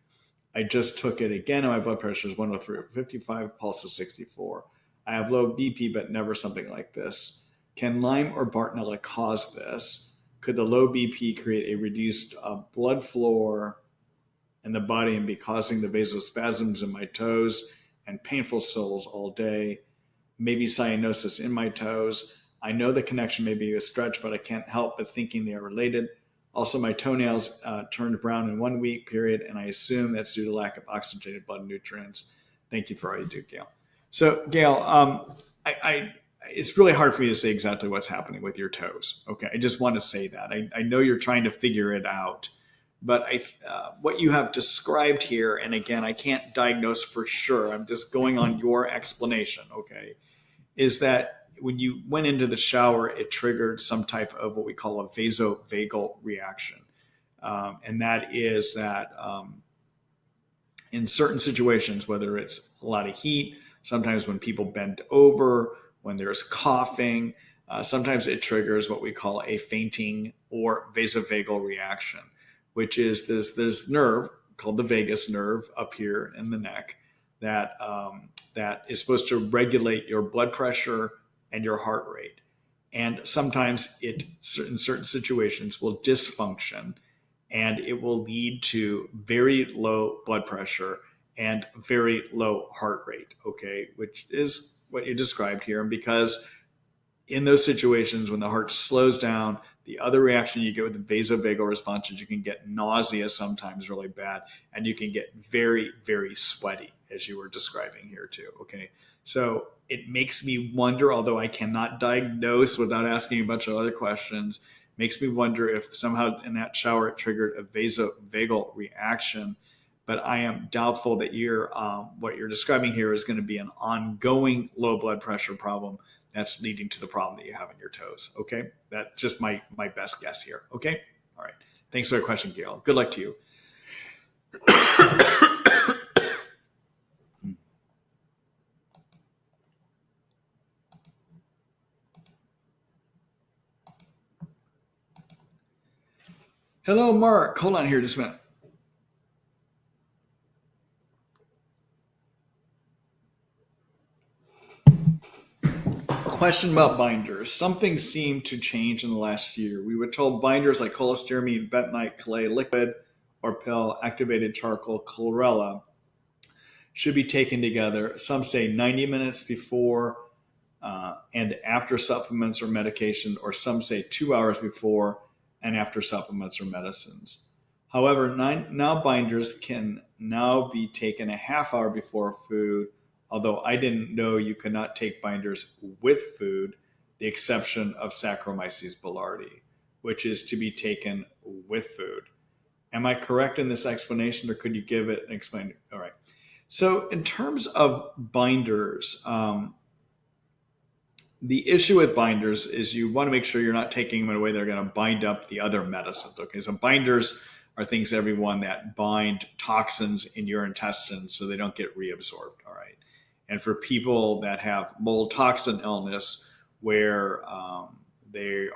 I just took it again, and my blood pressure is 103/55. Pulse is 64. I have low BP, but never something like this. Can Lyme or Bartonella cause this? Could the low BP create a reduced blood flow in the body and be causing the vasospasms in my toes and painful soles all day? Maybe cyanosis in my toes. I know the connection may be a stretch, but I can't help but thinking they are related. Also, my toenails turned brown in 1 week period, and I assume that's due to lack of oxygenated blood nutrients. Thank you for all you do, Gail. So, Gail, it's really hard for me to say exactly what's happening with your toes. Okay, I just want to say that. I know you're trying to figure it out, but what you have described here, and again, I can't diagnose for sure, I'm just going on your explanation, okay, is that when you went into the shower, it triggered some type of what we call a vasovagal reaction. And that is that in certain situations, whether it's a lot of heat, sometimes when people bend over, when there's coughing, sometimes it triggers what we call a fainting or vasovagal reaction, which is this nerve called the vagus nerve up here in the neck that is supposed to regulate your blood pressure and your heart rate. And sometimes it, in certain situations, will dysfunction, and it will lead to very low blood pressure and very low heart rate, okay, which is what you described here. And because in those situations, when the heart slows down, the other reaction you get with the vasovagal response is you can get nausea sometimes really bad, and you can get very, very sweaty, as you were describing here too, okay? So it makes me wonder, although I cannot diagnose without asking a bunch of other questions, makes me wonder if somehow in that shower it triggered a vasovagal reaction. But I am doubtful that what you're describing here is going to be an ongoing low blood pressure problem that's leading to the problem that you have in your toes. Okay, that's just my best guess here. Okay, all right. Thanks for the question, Gail. Good luck to you. Hello, Mark. Hold on here just a minute. Question about binders. Something seemed to change in the last year. We were told binders like cholestyramine, bentonite, clay, liquid or pill, activated charcoal, chlorella should be taken together. Some say 90 minutes before and after supplements or medication, or some say 2 hours before and after supplements or medicines. However, now binders can now be taken a half hour before food, although I didn't know you could not take binders with food, the exception of Saccharomyces boulardii, which is to be taken with food. Am I correct in this explanation, or could you give it and explain it? All right. So in terms of binders, the issue with binders is you want to make sure you're not taking them in a way they're going to bind up the other medicines. Okay, so binders are things, everyone, that bind toxins in your intestines so they don't get reabsorbed. All right. And for people that have mold toxin illness where their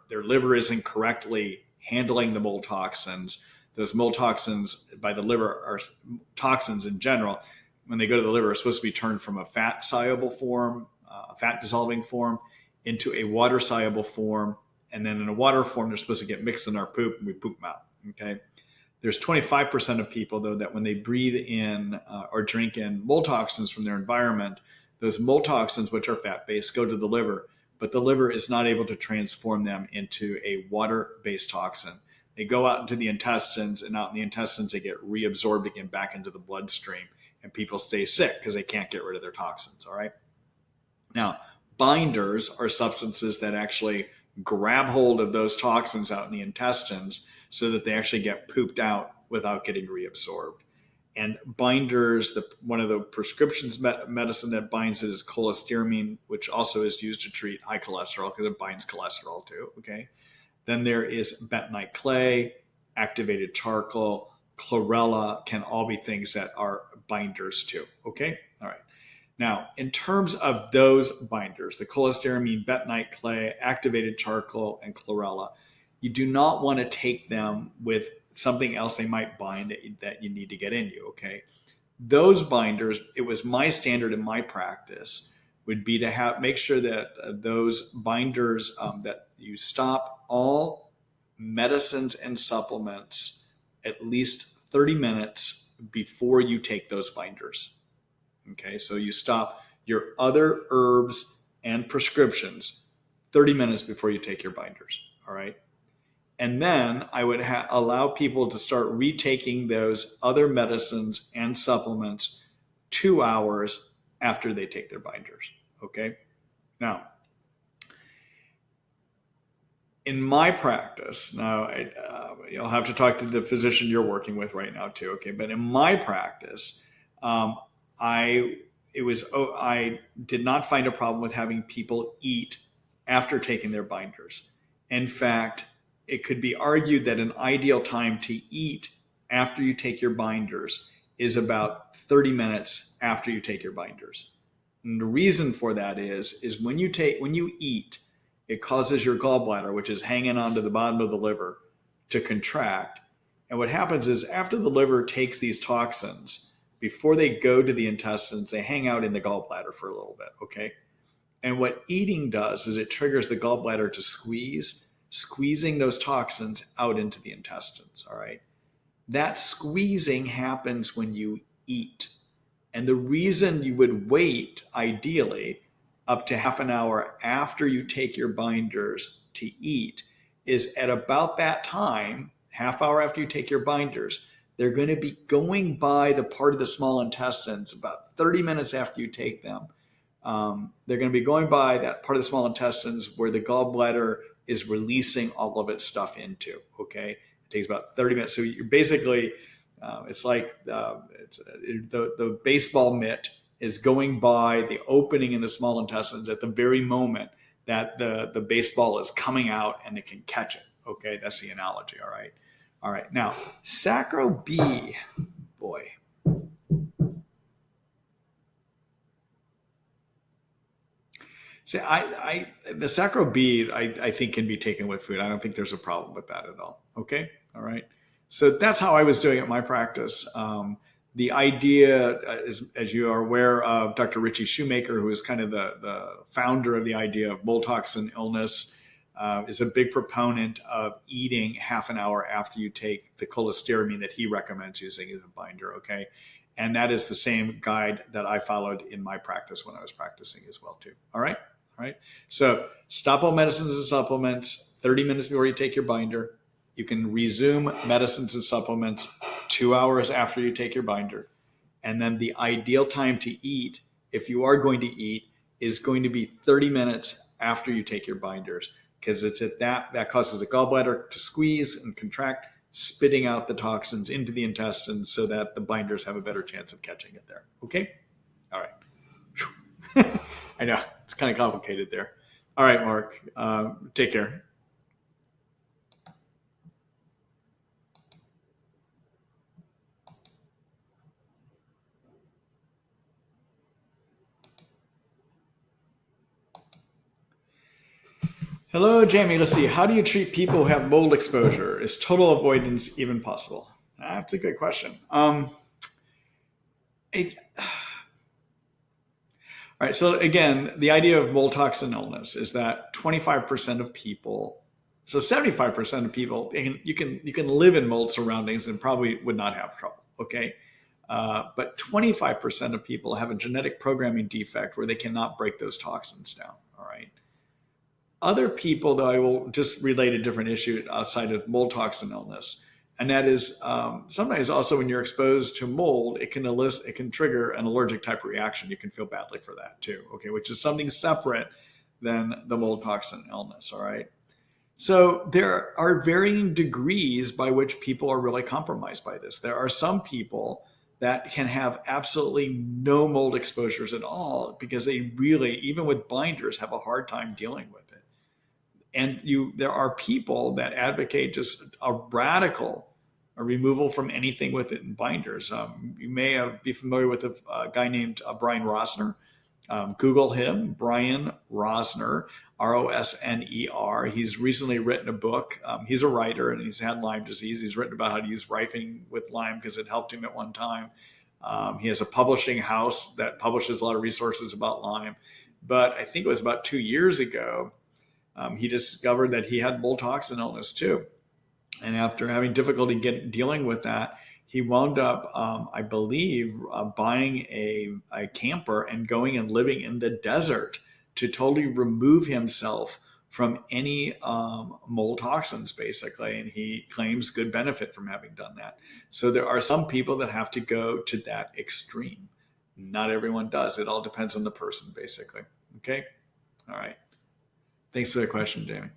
liver isn't correctly handling the mold toxins, those mold toxins by the liver are toxins in general. When they go to the liver, are supposed to be turned from a fat soluble form, fat dissolving form, into a water soluble form. And then in a water form, they're supposed to get mixed in our poop and we poop them out. Okay. There's 25% of people, though, that when they breathe in or drink in mold toxins from their environment, those mold toxins, which are fat-based, go to the liver, but the liver is not able to transform them into a water-based toxin. They go out into the intestines, and out in the intestines, they get reabsorbed again back into the bloodstream, and people stay sick because they can't get rid of their toxins, all right? Now, binders are substances that actually grab hold of those toxins out in the intestines so that they actually get pooped out without getting reabsorbed. And binders, one of the prescriptions medicine that binds it is cholestyramine, which also is used to treat high cholesterol because it binds cholesterol too, okay? Then there is bentonite clay, activated charcoal, chlorella can all be things that are binders too, okay? All right. Now, in terms of those binders, the cholestyramine, bentonite clay, activated charcoal, and chlorella, you do not want to take them with something else they might bind that you need to get in you, okay? Those binders, it was my standard in my practice, would be to make sure that those binders, that you stop all medicines and supplements at least 30 minutes before you take those binders. Okay, so you stop your other herbs and prescriptions 30 minutes before you take your binders, all right? And then I would allow people to start retaking those other medicines and supplements 2 hours after they take their binders, okay? Now, in my practice, now you'll have to talk to the physician you're working with right now too, okay? But in my practice, I did not find a problem with having people eat after taking their binders. In fact, it could be argued that an ideal time to eat after you take your binders is about 30 minutes after you take your binders. And the reason for that is when you eat, it causes your gallbladder, which is hanging onto the bottom of the liver, to contract. And what happens is after the liver takes these toxins, before they go to the intestines, they hang out in the gallbladder for a little bit, okay? And what eating does is it triggers the gallbladder to squeezing those toxins out into the intestines, all right? That squeezing happens when you eat. And the reason you would wait, ideally, up to half an hour after you take your binders to eat is at about that time, half hour after you take your binders, they're going to be going by the part of the small intestines about 30 minutes after you take them. They're going to be going by that part of the small intestines where the gallbladder is releasing all of its stuff into, okay? It takes about 30 minutes. So you're basically, it's like the baseball mitt is going by the opening in the small intestines at the very moment that the baseball is coming out and it can catch it, okay? That's the analogy, all right? All right. Now, Sacro B, boy. See, the Sacro B, I think can be taken with food. I don't think there's a problem with that at all. Okay. All right. So that's how I was doing it in my practice. The idea is, as you are aware of, Dr. Richie Shoemaker, who is kind of the founder of the idea of mold toxin illness, is a big proponent of eating half an hour after you take the cholestyramine that he recommends using as a binder. Okay. And that is the same guide that I followed in my practice when I was practicing as well, too. All right. All right. So stop all medicines and supplements 30 minutes before you take your binder. You can resume medicines and supplements 2 hours after you take your binder. And then the ideal time to eat, if you are going to eat, is going to be 30 minutes after you take your binders, because it's at that causes the gallbladder to squeeze and contract, spitting out the toxins into the intestines so that the binders have a better chance of catching it there. Okay? All right. I know, it's kind of complicated there. All right, Mark, take care. Hello, Jamie. Let's see. How do you treat people who have mold exposure? Is total avoidance even possible? That's a good question. All right. So again, the idea of mold toxin illness is that 25% of people, so 75% of people, you can live in mold surroundings and probably would not have trouble. Okay. But 25% of people have a genetic programming defect where they cannot break those toxins down. All right. Other people, though, I will just relate a different issue outside of mold toxin illness. And that is sometimes also when you're exposed to mold, it can trigger an allergic type of reaction. You can feel badly for that too, okay, which is something separate than the mold toxin illness, all right? So there are varying degrees by which people are really compromised by this. There are some people that can have absolutely no mold exposures at all because they really, even with binders, have a hard time dealing with it. And there are people that advocate just a radical removal from anything within binders. You may be familiar with a guy named Brian Rosner. Google him, Brian Rosner, Rosner. He's recently written a book. He's a writer and he's had Lyme disease. He's written about how to use Rifing with Lyme because it helped him at one time. He has a publishing house that publishes a lot of resources about Lyme. But I think it was about 2 years ago, he discovered that he had mold toxin illness too. And after having difficulty dealing with that, he wound up, I believe, buying a camper and going and living in the desert to totally remove himself from any mold toxins, basically. And he claims good benefit from having done that. So there are some people that have to go to that extreme. Not everyone does. It all depends on the person, basically. Okay? All right. Thanks for the question, Jamie.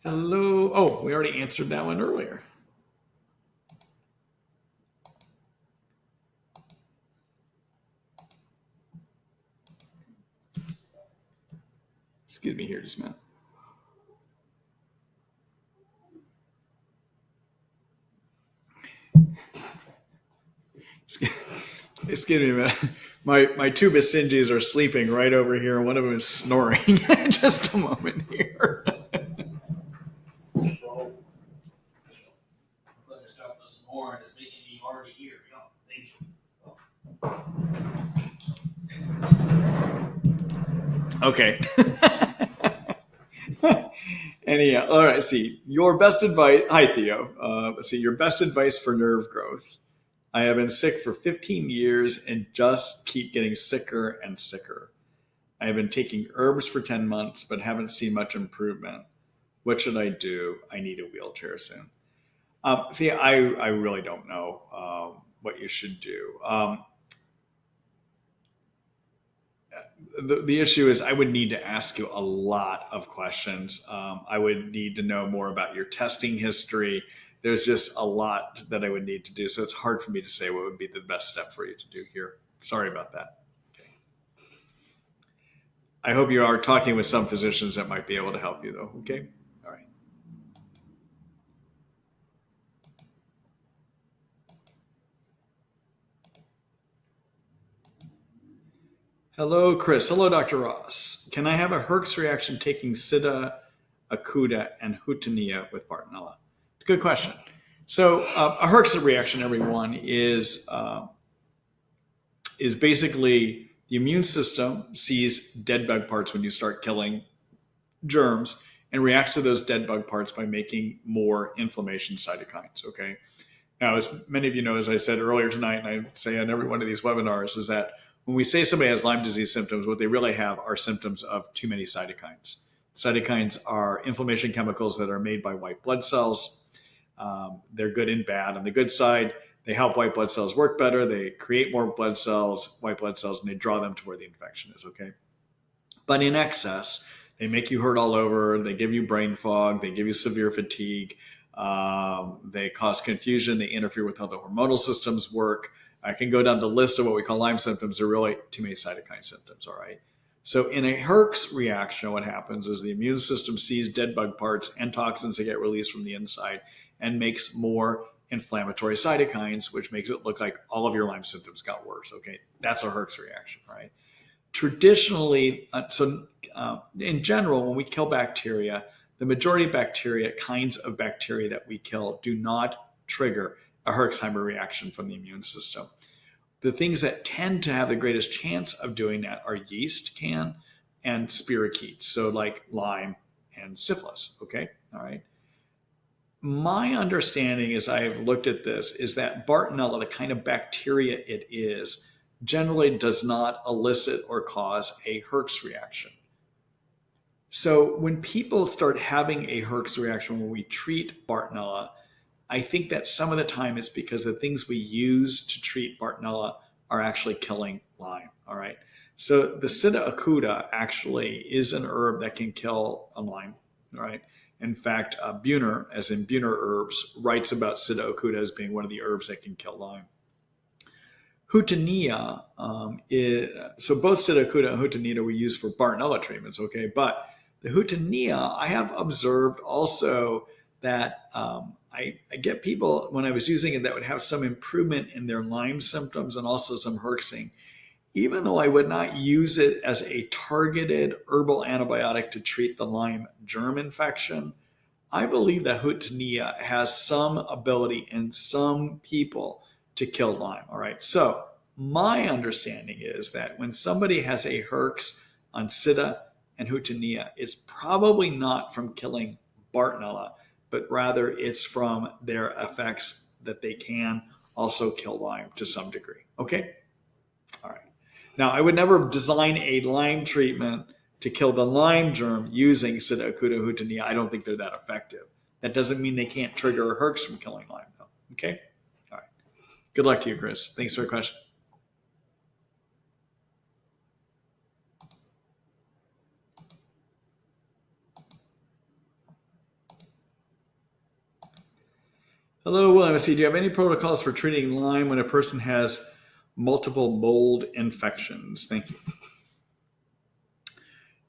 Hello. Oh, we already answered that one earlier. Excuse me here just a minute. Excuse me a minute. My two Basenjis are sleeping right over here. One of them is snoring. Just a moment here. Let me stop the snoring. It's making me hard to hear. Thank you. Okay. Anyhow, all right. See, your best advice. Hi, Theo. Let's see. Your best advice for nerve growth. I have been sick for 15 years and just keep getting sicker and sicker. I have been taking herbs for 10 months, but haven't seen much improvement. What should I do? I need a wheelchair soon. Thea, I really don't know what you should do. The issue is I would need to ask you a lot of questions. I would need to know more about your testing history. there's just a lot that I would need to do. So it's hard for me to say what would be the best step for you to do here. Sorry about that. Okay. I hope you are talking with some physicians that might be able to help you though. Okay. All right. Hello, Chris. Hello, Dr. Ross. Can I have a Herx reaction taking Sida, Acuta, and Hutania with Bartonella? Good question. So a Herx reaction, everyone, is basically the immune system sees dead bug parts when you start killing germs and reacts to those dead bug parts by making more inflammation cytokines. Okay. Now, as many of you know, as I said earlier tonight, and I say on every one of these webinars, is that when we say somebody has Lyme disease symptoms, what they really have are symptoms of too many cytokines. Cytokines are inflammation chemicals that are made by white blood cells. They're good and bad. On the good side, they help white blood cells work better. They create more blood cells, white blood cells, and they draw them to where the infection is, okay? But in excess, they make you hurt all over. They give you brain fog. They give you severe fatigue. They cause confusion. They interfere with how the hormonal systems work. I can go down the list of what we call Lyme symptoms. They're really too many cytokine symptoms, all right? So in a Herx reaction, what happens is the immune system sees dead bug parts and toxins that get released from the inside and makes more inflammatory cytokines, which makes it look like all of your Lyme symptoms got worse, okay? That's a Herx reaction, right? Traditionally, in general, when we kill bacteria, the majority of kinds of bacteria that we kill do not trigger a Herxheimer reaction from the immune system. The things that tend to have the greatest chance of doing that are yeast can and spirochetes, so like Lyme and syphilis, okay? All right. My understanding as I have looked at this is that Bartonella, the kind of bacteria it is, generally does not elicit or cause a Herx reaction. So when people start having a Herx reaction when we treat Bartonella, I think that some of the time it's because the things we use to treat Bartonella are actually killing Lyme, all right? So the Sida acuta actually is an herb that can kill a Lyme, all right? In fact, Buhner, as in Buhner Herbs, writes about Sida acuta as being one of the herbs that can kill Lyme. Hutania, so both Sida acuta and Hutania we use for Bartonella treatments, okay? But the Hutania, I have observed also that I get people, when I was using it, that would have some improvement in their Lyme symptoms and also some herxing. Even though I would not use it as a targeted herbal antibiotic to treat the Lyme germ infection, I believe that Hutania has some ability in some people to kill Lyme, all right? So my understanding is that when somebody has a Herx on Sida and Hutania, it's probably not from killing Bartonella, but rather it's from their effects that they can also kill Lyme to some degree. Okay? All right. Now, I would never design a Lyme treatment to kill the Lyme germ using Sida acuta Hutania. I don't think they're that effective. That doesn't mean they can't trigger a Herx from killing Lyme, though. Okay? All right. Good luck to you, Chris. Thanks for the question. Hello, William. Do you have any protocols for treating Lyme when a person has multiple mold infections? Thank you.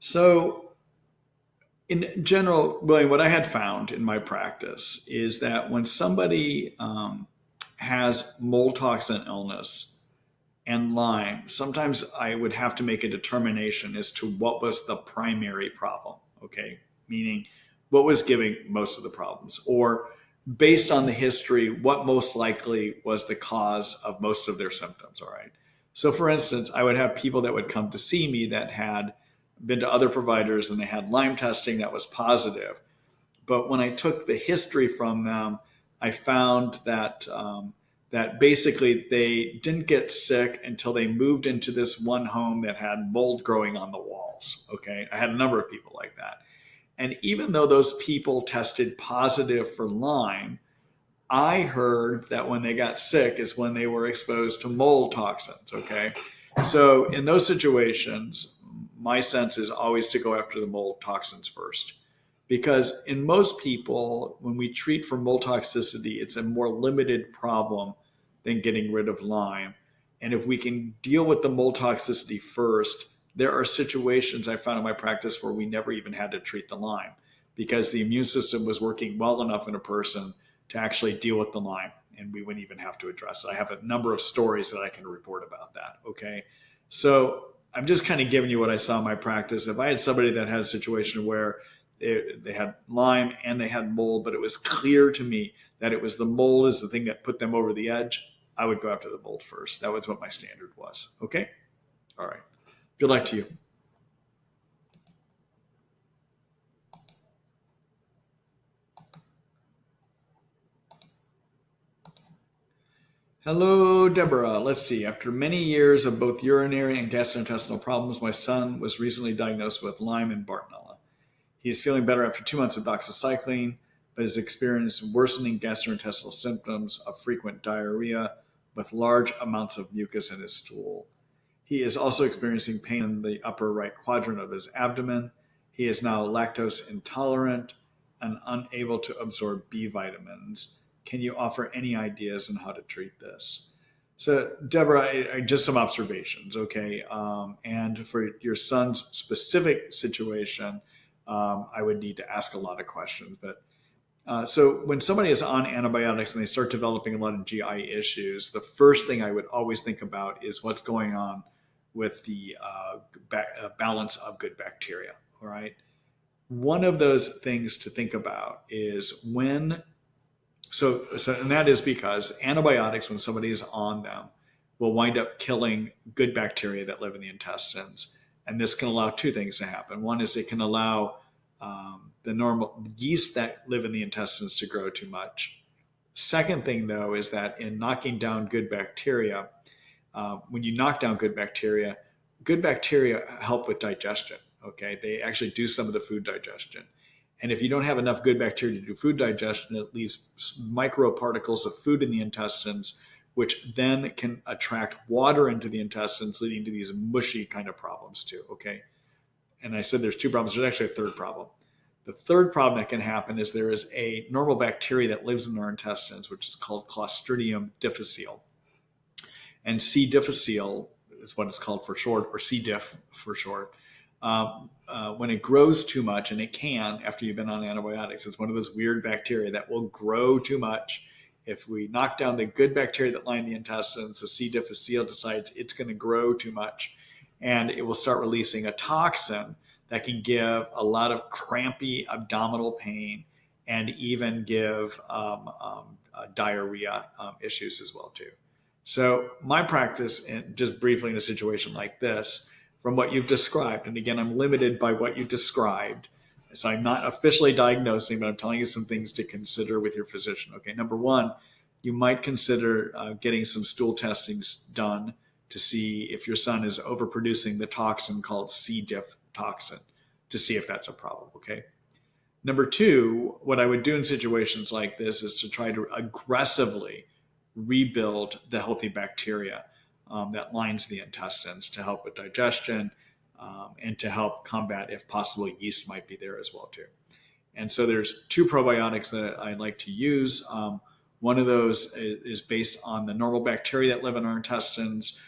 So in general, William, what I had found in my practice is that when somebody has mold toxin illness and Lyme, sometimes I would have to make a determination as to what was the primary problem, okay? Meaning what was giving most of the problems, or based on the history, what most likely was the cause of most of their symptoms, all right? So for instance, I would have people that would come to see me that had been to other providers and they had Lyme testing that was positive. But when I took the history from them, I found that that basically they didn't get sick until they moved into this one home that had mold growing on the walls, okay? I had a number of people like that. And even though those people tested positive for Lyme, I heard that when they got sick is when they were exposed to mold toxins, okay? So in those situations, my sense is always to go after the mold toxins first. Because in most people, when we treat for mold toxicity, it's a more limited problem than getting rid of Lyme. And if we can deal with the mold toxicity first, there are situations I found in my practice where we never even had to treat the Lyme because the immune system was working well enough in a person to actually deal with the Lyme, and we wouldn't even have to address it. I have a number of stories that I can report about that. Okay. So I'm just kind of giving you what I saw in my practice. If I had somebody that had a situation where they had Lyme and they had mold, but it was clear to me that it was the mold is the thing that put them over the edge, I would go after the mold first. That was what my standard was. Okay. All right. Good luck to you. Hello, Deborah. Let's see. After many years of both urinary and gastrointestinal problems, my son was recently diagnosed with Lyme and Bartonella. He is feeling better after 2 months of doxycycline, but has experienced worsening gastrointestinal symptoms of frequent diarrhea with large amounts of mucus in his stool. He is also experiencing pain in the upper right quadrant of his abdomen. He is now lactose intolerant and unable to absorb B vitamins. Can you offer any ideas on how to treat this? So, Deborah, just some observations, okay? And for your son's specific situation, I would need to ask a lot of questions. But so when somebody is on antibiotics and they start developing a lot of GI issues, the first thing I would always think about is what's going on with the balance of good bacteria, all right? One of those things to think about is when and that is because antibiotics, when somebody is on them, will wind up killing good bacteria that live in the intestines. And this can allow two things to happen. One is it can allow the normal yeast that live in the intestines to grow too much. Second thing, though, is that in knocking down good bacteria, when you knock down good bacteria help with digestion. Okay, they actually do some of the food digestion. And if you don't have enough good bacteria to do food digestion, it leaves microparticles of food in the intestines, which then can attract water into the intestines, leading to these mushy kind of problems too, okay? And I said there's two problems. There's actually a third problem. The third problem that can happen is there is a normal bacteria that lives in our intestines, which is called Clostridium difficile. And C. difficile is what it's called for short, or C. diff for short. When it grows too much, and it can after you've been on antibiotics, it's one of those weird bacteria that will grow too much. If we knock down the good bacteria that line the intestines, the C. difficile decides it's going to grow too much, and it will start releasing a toxin that can give a lot of crampy abdominal pain and even give diarrhea issues as well too. So my practice, just briefly in a situation like this, from what you've described, and again, I'm limited by what you described, so I'm not officially diagnosing, but I'm telling you some things to consider with your physician. Okay, number one, you might consider getting some stool testings done to see if your son is overproducing the toxin called C. diff toxin, to see if that's a problem, okay? Number two, what I would do in situations like this is to try to aggressively rebuild the healthy bacteria that lines the intestines to help with digestion and to help combat, if possible, yeast might be there as well too. And so there's two probiotics that I like to use. One of those is based on the normal bacteria that live in our intestines.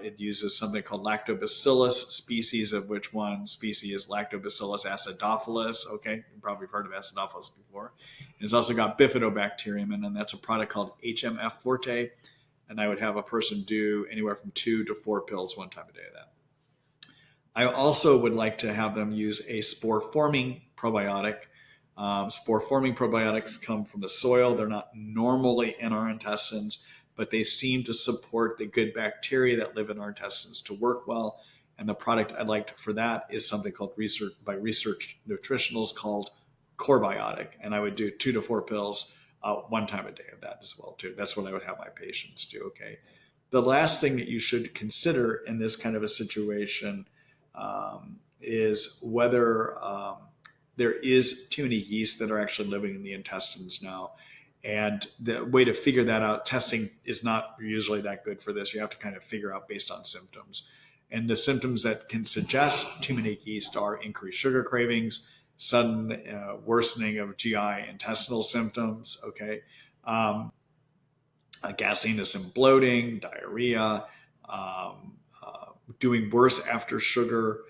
It uses something called Lactobacillus species, of which one species is Lactobacillus acidophilus. Okay, you've probably heard of acidophilus before. And it's also got Bifidobacterium, and then that's a product called HMF Forte. And I would have a person do anywhere from 2 to 4 pills one time a day of that. I also would like to have them use a spore-forming probiotic. Spore-forming probiotics come from the soil. They're not normally in our intestines, but they seem to support the good bacteria that live in our intestines to work well. And the product I'd like for that is something called Research Nutritionals called Corebiotic. And I would do 2 to 4 pills one time a day of that as well too. That's what I would have my patients do. Okay. The last thing that you should consider in this kind of a situation is whether there is too many yeast that are actually living in the intestines now. And the way to figure that out, testing is not usually that good for this. You have to kind of figure out based on symptoms. And the symptoms that can suggest too many yeast are increased sugar cravings, sudden worsening of GI intestinal symptoms, okay, gasiness and bloating, diarrhea, doing worse after sugar.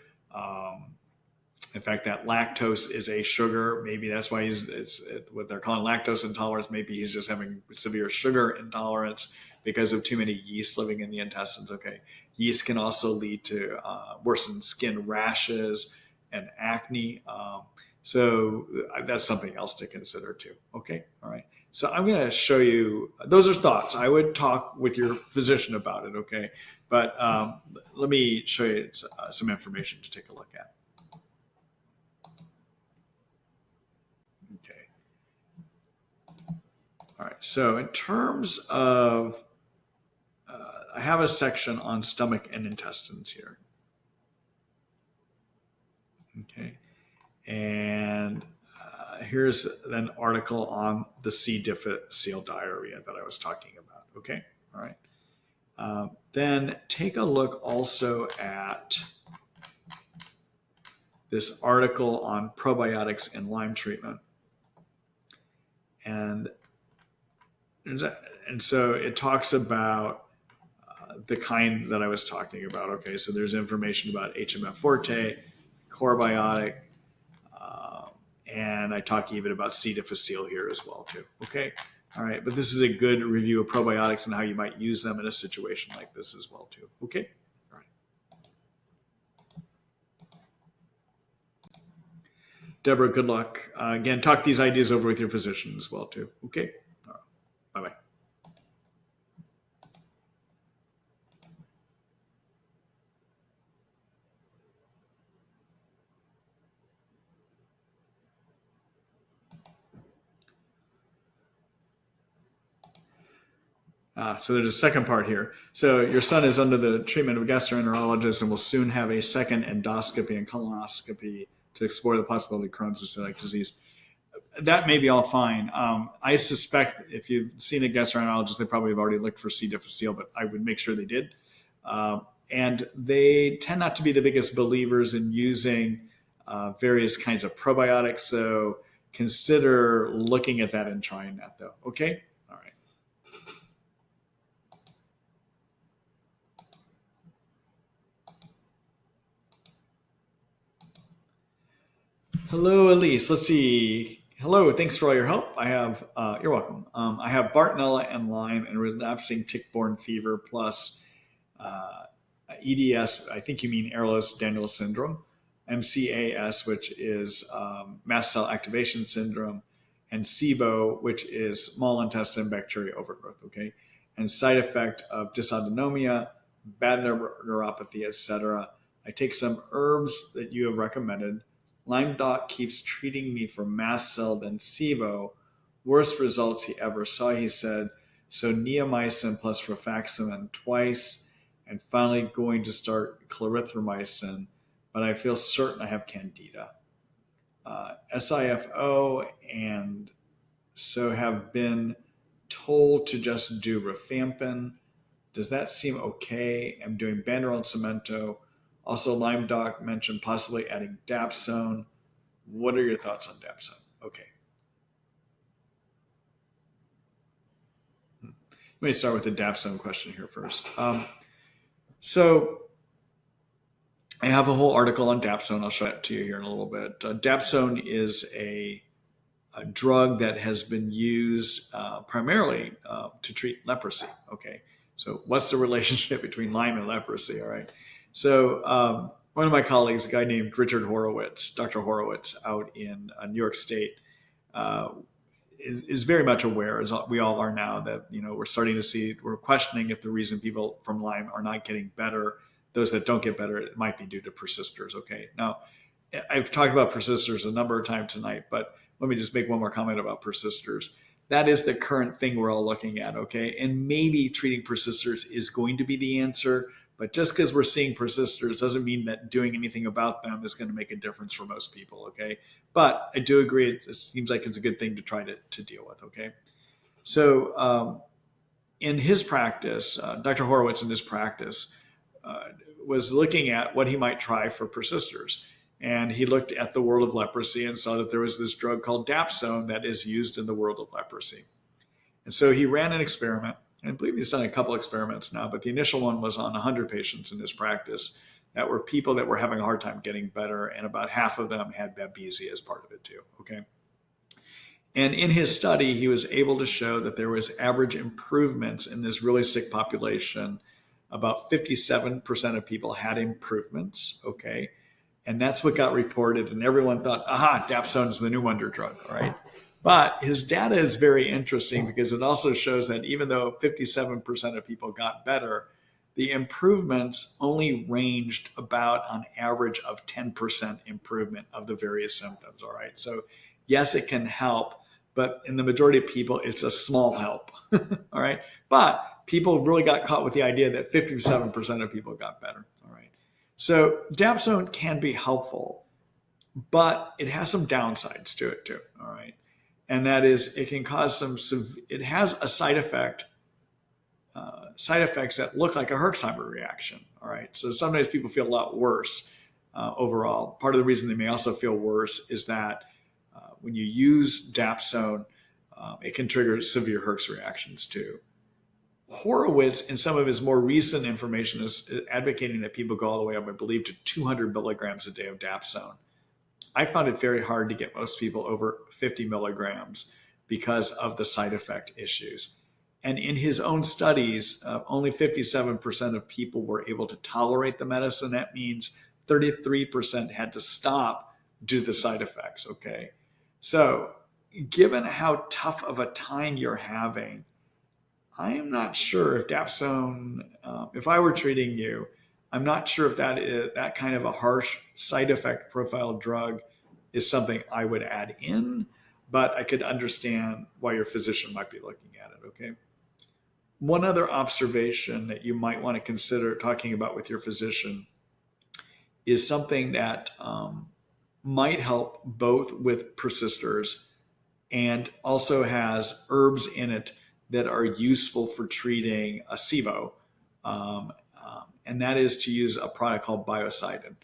In fact, that lactose is a sugar. Maybe that's why what they're calling lactose intolerance. Maybe he's just having severe sugar intolerance because of too many yeast living in the intestines. Okay, yeast can also lead to worsened skin rashes and acne. So that's something else to consider too. Okay, all right. So I'm going to show you. Those are thoughts. I would talk with your physician about it. Okay, but let me show you some information to take a look at. Okay. All right. So in terms of, I have a section on stomach and intestines here. Okay. And here's an article on the C. difficile diarrhea that I was talking about. Okay. All right. Then take a look also at this article on probiotics and Lyme treatment. And so it talks about the kind that I was talking about. Okay, so there's information about HMF forte, Corebiotic, and I talk even about C. difficile here as well too. Okay, all right, but this is a good review of probiotics and how you might use them in a situation like this as well too. Okay, all right. Deborah, good luck. Again, talk these ideas over with your physician as well too. Okay, all right. Bye-bye. So there's a second part here. So your son is under the treatment of a gastroenterologist and will soon have a second endoscopy and colonoscopy to explore the possibility of Crohn's or celiac disease. That may be all fine. I suspect if you've seen a gastroenterologist, they probably have already looked for C. difficile, but I would make sure they did. And they tend not to be the biggest believers in using various kinds of probiotics. So consider looking at that and trying that though. Okay. All right. Hello, Elise. Let's see. Hello, thanks for all your help. I have, you're welcome. I have Bartonella and Lyme and relapsing tick-borne fever plus EDS, I think you mean Ehlers-Danlos syndrome, MCAS, which is mast cell activation syndrome, and SIBO, which is small intestine bacteria overgrowth, okay? And side effect of dysautonomia, bad neuropathy, etc. I take some herbs that you have recommended. Lyme doc keeps treating me for mast cell, then SIBO. Worst results he ever saw, he said. So neomycin plus rifaximin twice, and finally going to start clarithromycin, but I feel certain I have candida. SIFO, and so have been told to just do rifampin. Does that seem okay? I'm doing Banderol and Cemento. Also, Lyme doc mentioned possibly adding Dapsone. What are your thoughts on Dapsone? Okay. Let me start with the Dapsone question here first. So I have a whole article on Dapsone. I'll show it to you here in a little bit. Dapsone is a drug that has been used primarily to treat leprosy. Okay. So what's the relationship between Lyme and leprosy? All right. So one of my colleagues, a guy named Richard Horowitz, Dr. Horowitz out in New York State, is very much aware, as we all are now, that we're starting to see, we're questioning if the reason people from Lyme are not getting better, those that don't get better, it might be due to persisters. Okay. Now, I've talked about persisters a number of times tonight, but let me just make one more comment about persisters. That is the current thing we're all looking at. Okay. And maybe treating persisters is going to be the answer. But just because we're seeing persisters doesn't mean that doing anything about them is going to make a difference for most people, okay? But I do agree, it seems like it's a good thing to try to deal with, okay? So in his practice, Dr. Horowitz in his practice was looking at what he might try for persisters. And he looked at the world of leprosy and saw that there was this drug called Dapsone that is used in the world of leprosy. And so he ran an experiment. And I believe he's done a couple experiments now, but the initial one was on 100 patients in his practice that were people that were having a hard time getting better, and about half of them had Babesia as part of it too, okay? And in his study, he was able to show that there was average improvements in this really sick population. About 57% of people had improvements, okay? And that's what got reported, and everyone thought, aha, Dapsone is the new wonder drug, right? But his data is very interesting because it also shows that even though 57% of people got better, the improvements only ranged about on average of 10% improvement of the various symptoms, all right? So yes, it can help, but in the majority of people, it's a small help, all right? But people really got caught with the idea that 57% of people got better, all right? So Dapsone can be helpful, but it has some downsides to it too, all right? And that is, it can cause it has a side effects that look like a Herxheimer reaction, all right? So sometimes people feel a lot worse overall. Part of the reason they may also feel worse is that when you use Dapsone, it can trigger severe Herx reactions too. Horowitz, in some of his more recent information, is advocating that people go all the way up, I believe, to 200 milligrams a day of Dapsone. I found it very hard to get most people over 50 milligrams because of the side effect issues. And in his own studies, only 57% of people were able to tolerate the medicine. That means 33% had to stop due to the side effects, okay? So given how tough of a time you're having, I am not sure if Dapsone, if I were treating you, I'm not sure if that kind of a harsh side effect profile drug is something I would add in, but I could understand why your physician might be looking at it, okay? One other observation that you might want to consider talking about with your physician is something that might help both with persisters and also has herbs in it that are useful for treating a SIBO. And that is to use a product called Biocidin.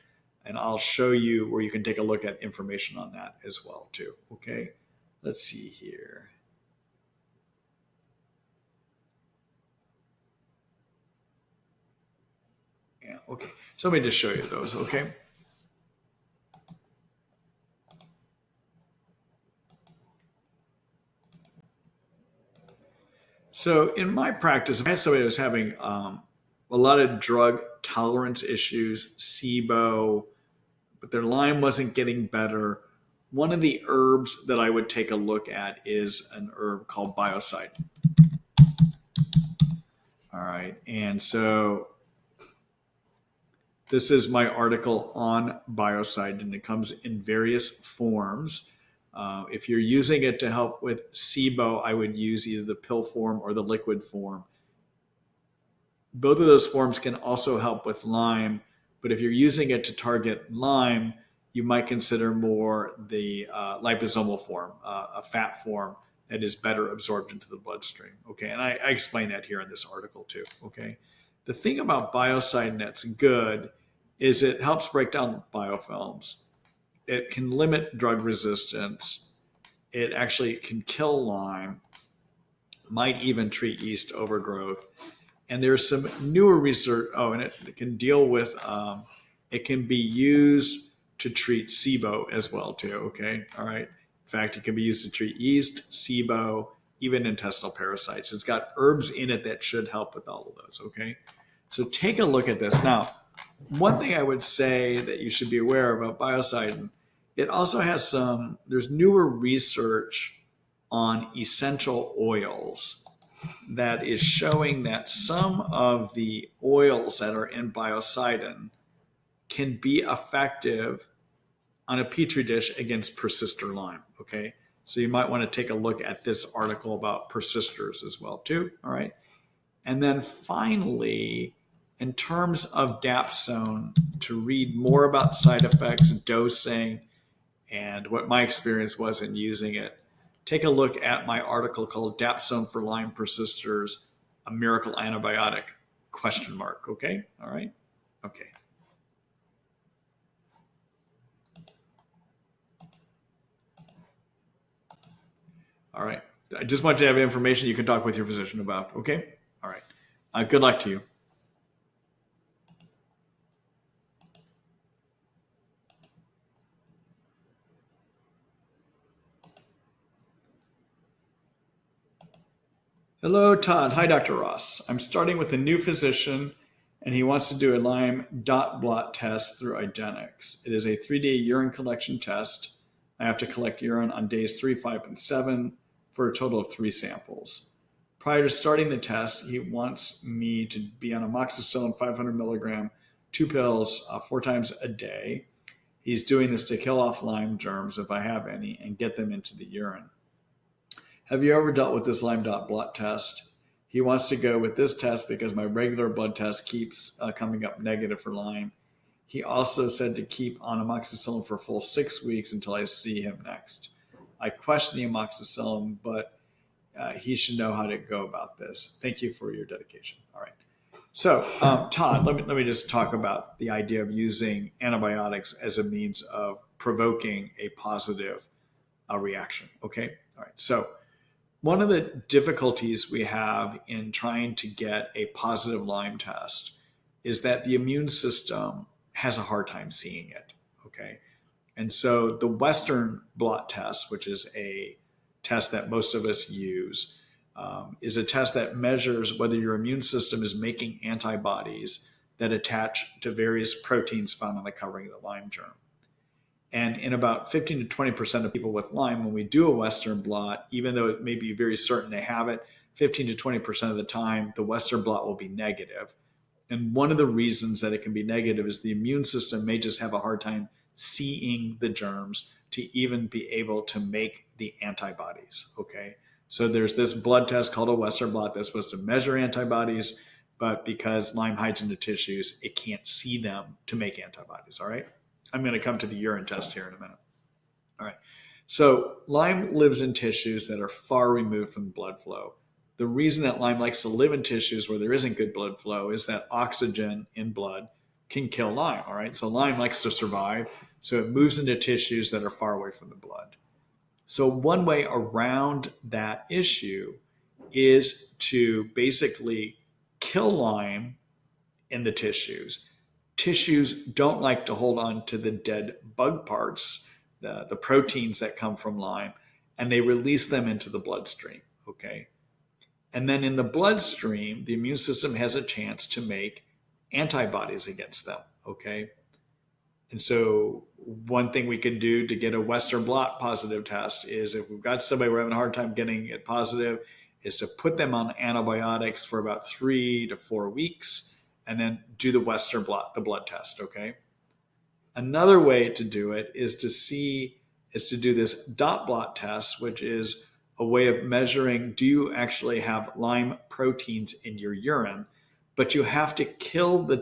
And I'll show you where you can take a look at information on that as well too, okay? Let's see here. Yeah, okay. So let me just show you those, okay? So in my practice, if I had somebody that was having a lot of drug tolerance issues, SIBO, but their Lyme wasn't getting better, one of the herbs that I would take a look at is an herb called Biocidin. All right, and so this is my article on Biocidin. It comes in various forms. If you're using it to help with SIBO, I would use either the pill form or the liquid form. Both of those forms can also help with Lyme, but if you're using it to target Lyme, you might consider more the liposomal form, a fat form that is better absorbed into the bloodstream. Okay, and I explain that here in this article too. Okay, the thing about Biocidin that's good is it helps break down biofilms. It can limit drug resistance. It actually can kill Lyme, might even treat yeast overgrowth. And there's some newer research, and it can deal with, it can be used to treat SIBO as well too, okay? All right. In fact, it can be used to treat yeast, SIBO, even intestinal parasites. It's got herbs in it that should help with all of those, okay? So take a look at this. Now, one thing I would say that you should be aware about Biocidin, it also has there's newer research on essential oils that is showing that some of the oils that are in Biocidin can be effective on a petri dish against persister Lyme, okay? So you might want to take a look at this article about persisters as well too, all right? And then finally, in terms of Dapsone, to read more about side effects, dosing, and what my experience was in using it, take a look at my article called Dapsone for Lyme Persisters, a Miracle Antibiotic, ? Okay? All right? Okay. All right. I just want you to have information you can talk with your physician about. Okay. All right. Good luck to you. Hello, Todd. Hi, Dr. Ross. I'm starting with a new physician, and he wants to do a Lyme dot blot test through Igenix. It is a 3-day urine collection test. I have to collect urine on days 3, 5, and 7 for a total of 3 samples. Prior to starting the test, he wants me to be on amoxicillin 500 milligram, 2 pills 4 times a day. He's doing this to kill off Lyme germs, if I have any, and get them into the urine. Have you ever dealt with this Lyme dot blot test? He wants to go with this test because my regular blood test keeps coming up negative for Lyme. He also said to keep on amoxicillin for a full 6 weeks until I see him next. I question the amoxicillin, but he should know how to go about this. Thank you for your dedication. All right. So, Todd, let me just talk about the idea of using antibiotics as a means of provoking a positive reaction. Okay. All right. So, one of the difficulties we have in trying to get a positive Lyme test is that the immune system has a hard time seeing it. Okay. And so the Western blot test, which is a test that most of us use, is a test that measures whether your immune system is making antibodies that attach to various proteins found on the covering of the Lyme germ. And in about 15 to 20% of people with Lyme, when we do a Western blot, even though it may be very certain they have it, 15 to 20% of the time, the Western blot will be negative. And one of the reasons that it can be negative is the immune system may just have a hard time seeing the germs to even be able to make the antibodies. Okay. So there's this blood test called a Western blot that's supposed to measure antibodies, but because Lyme hides into tissues, it can't see them to make antibodies. All right. I'm going to come to the urine test here in a minute. All right. So Lyme lives in tissues that are far removed from blood flow. The reason that Lyme likes to live in tissues where there isn't good blood flow is that oxygen in blood can kill Lyme. All right. So Lyme likes to survive. So it moves into tissues that are far away from the blood. So one way around that issue is to basically kill Lyme in the tissues. Tissues don't like to hold on to the dead bug parts, the proteins that come from Lyme, and they release them into the bloodstream. Okay. And then in the bloodstream, the immune system has a chance to make antibodies against them. Okay. And so one thing we can do to get a Western blot positive test is if we've got somebody we're having a hard time getting it positive, is to put them on antibiotics for about 3 to 4 weeks and then do the Western blot, the blood test. Okay. Another way to do it is to do this dot blot test, which is a way of measuring, do you actually have Lyme proteins in your urine? But you have to kill the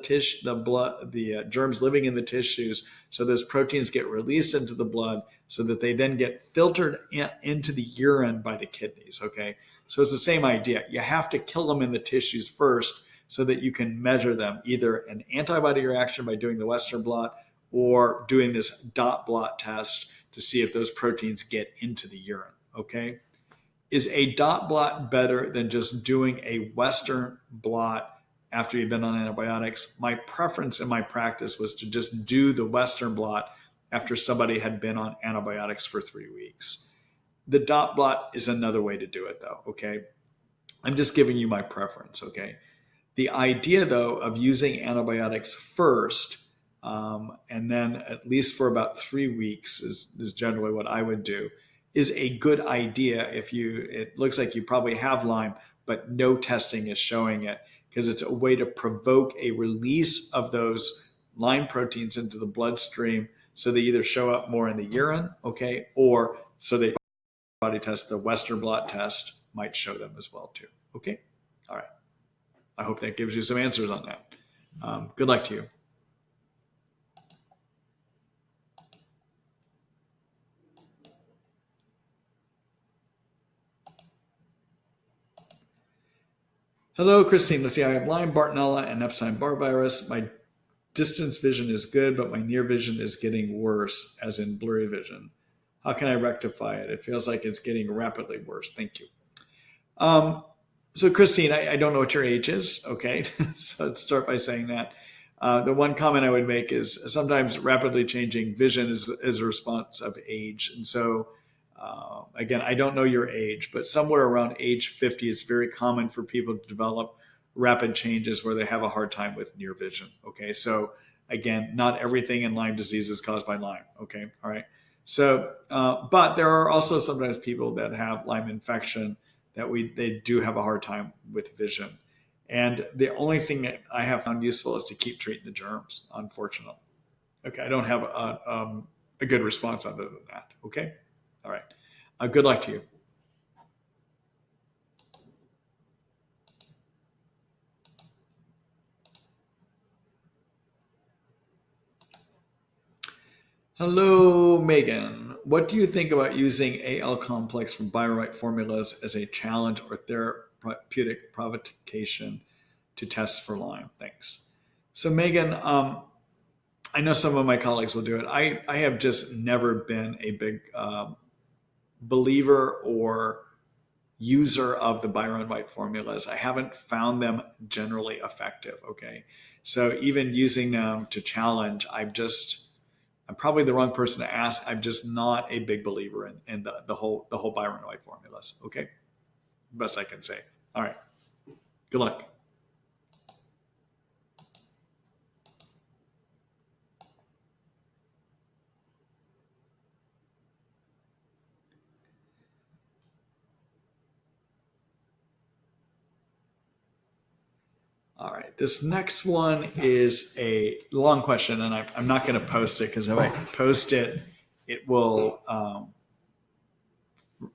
germs living in the tissues so those proteins get released into the blood so that they then get filtered into the urine by the kidneys. Okay. So it's the same idea. You have to kill them in the tissues first so that you can measure them, either an antibody reaction by doing the Western blot or doing this dot blot test to see if those proteins get into the urine. Okay. Is a dot blot better than just doing a Western blot after you've been on antibiotics? My preference in my practice was to just do the Western blot after somebody had been on antibiotics for 3 weeks. The dot blot is another way to do it though. Okay. I'm just giving you my preference. Okay. The idea though of using antibiotics first, and then at least for about 3 weeks is generally what I would do, is a good idea if it looks like you probably have Lyme, but no testing is showing it, because it's a way to provoke a release of those Lyme proteins into the bloodstream so they either show up more in the urine, okay, or so they body test, the Western blot test might show them as well too. Okay. All right. I hope that gives you some answers on that. Good luck to you. Hello, Christine. Let's see. I have Lyme, Bartonella, and Epstein-Barr virus. My distance vision is good, but my near vision is getting worse, as in blurry vision. How can I rectify it? It feels like it's getting rapidly worse. Thank you. Um, so, Christine, I don't know what your age is. Okay. So let's start by saying that. The one comment I would make is sometimes rapidly changing vision is a response of age. And so, again, I don't know your age, but somewhere around age 50, it's very common for people to develop rapid changes where they have a hard time with near vision. Okay. So, again, not everything in Lyme disease is caused by Lyme. Okay. All right. So, but there are also sometimes people that have Lyme infection that they do have a hard time with vision. And the only thing that I have found useful is to keep treating the germs, unfortunately. Okay, I don't have a good response other than that. Okay, all right. Good luck to you. Hello, Megan. What do you think about using AL complex from BioRite formulas as a challenge or therapeutic provocation to test for Lyme? Thanks. So, Megan, I know some of my colleagues will do it. I have just never been a big believer or user of the Byron White formulas. I haven't found them generally effective. Okay. So even using them to challenge, I'm probably the wrong person to ask. I'm just not a big believer in the whole Byron White formulas. Okay. Best I can say. All right. Good luck. All right. This next one is a long question, and I'm not going to post it because if I post it, it will,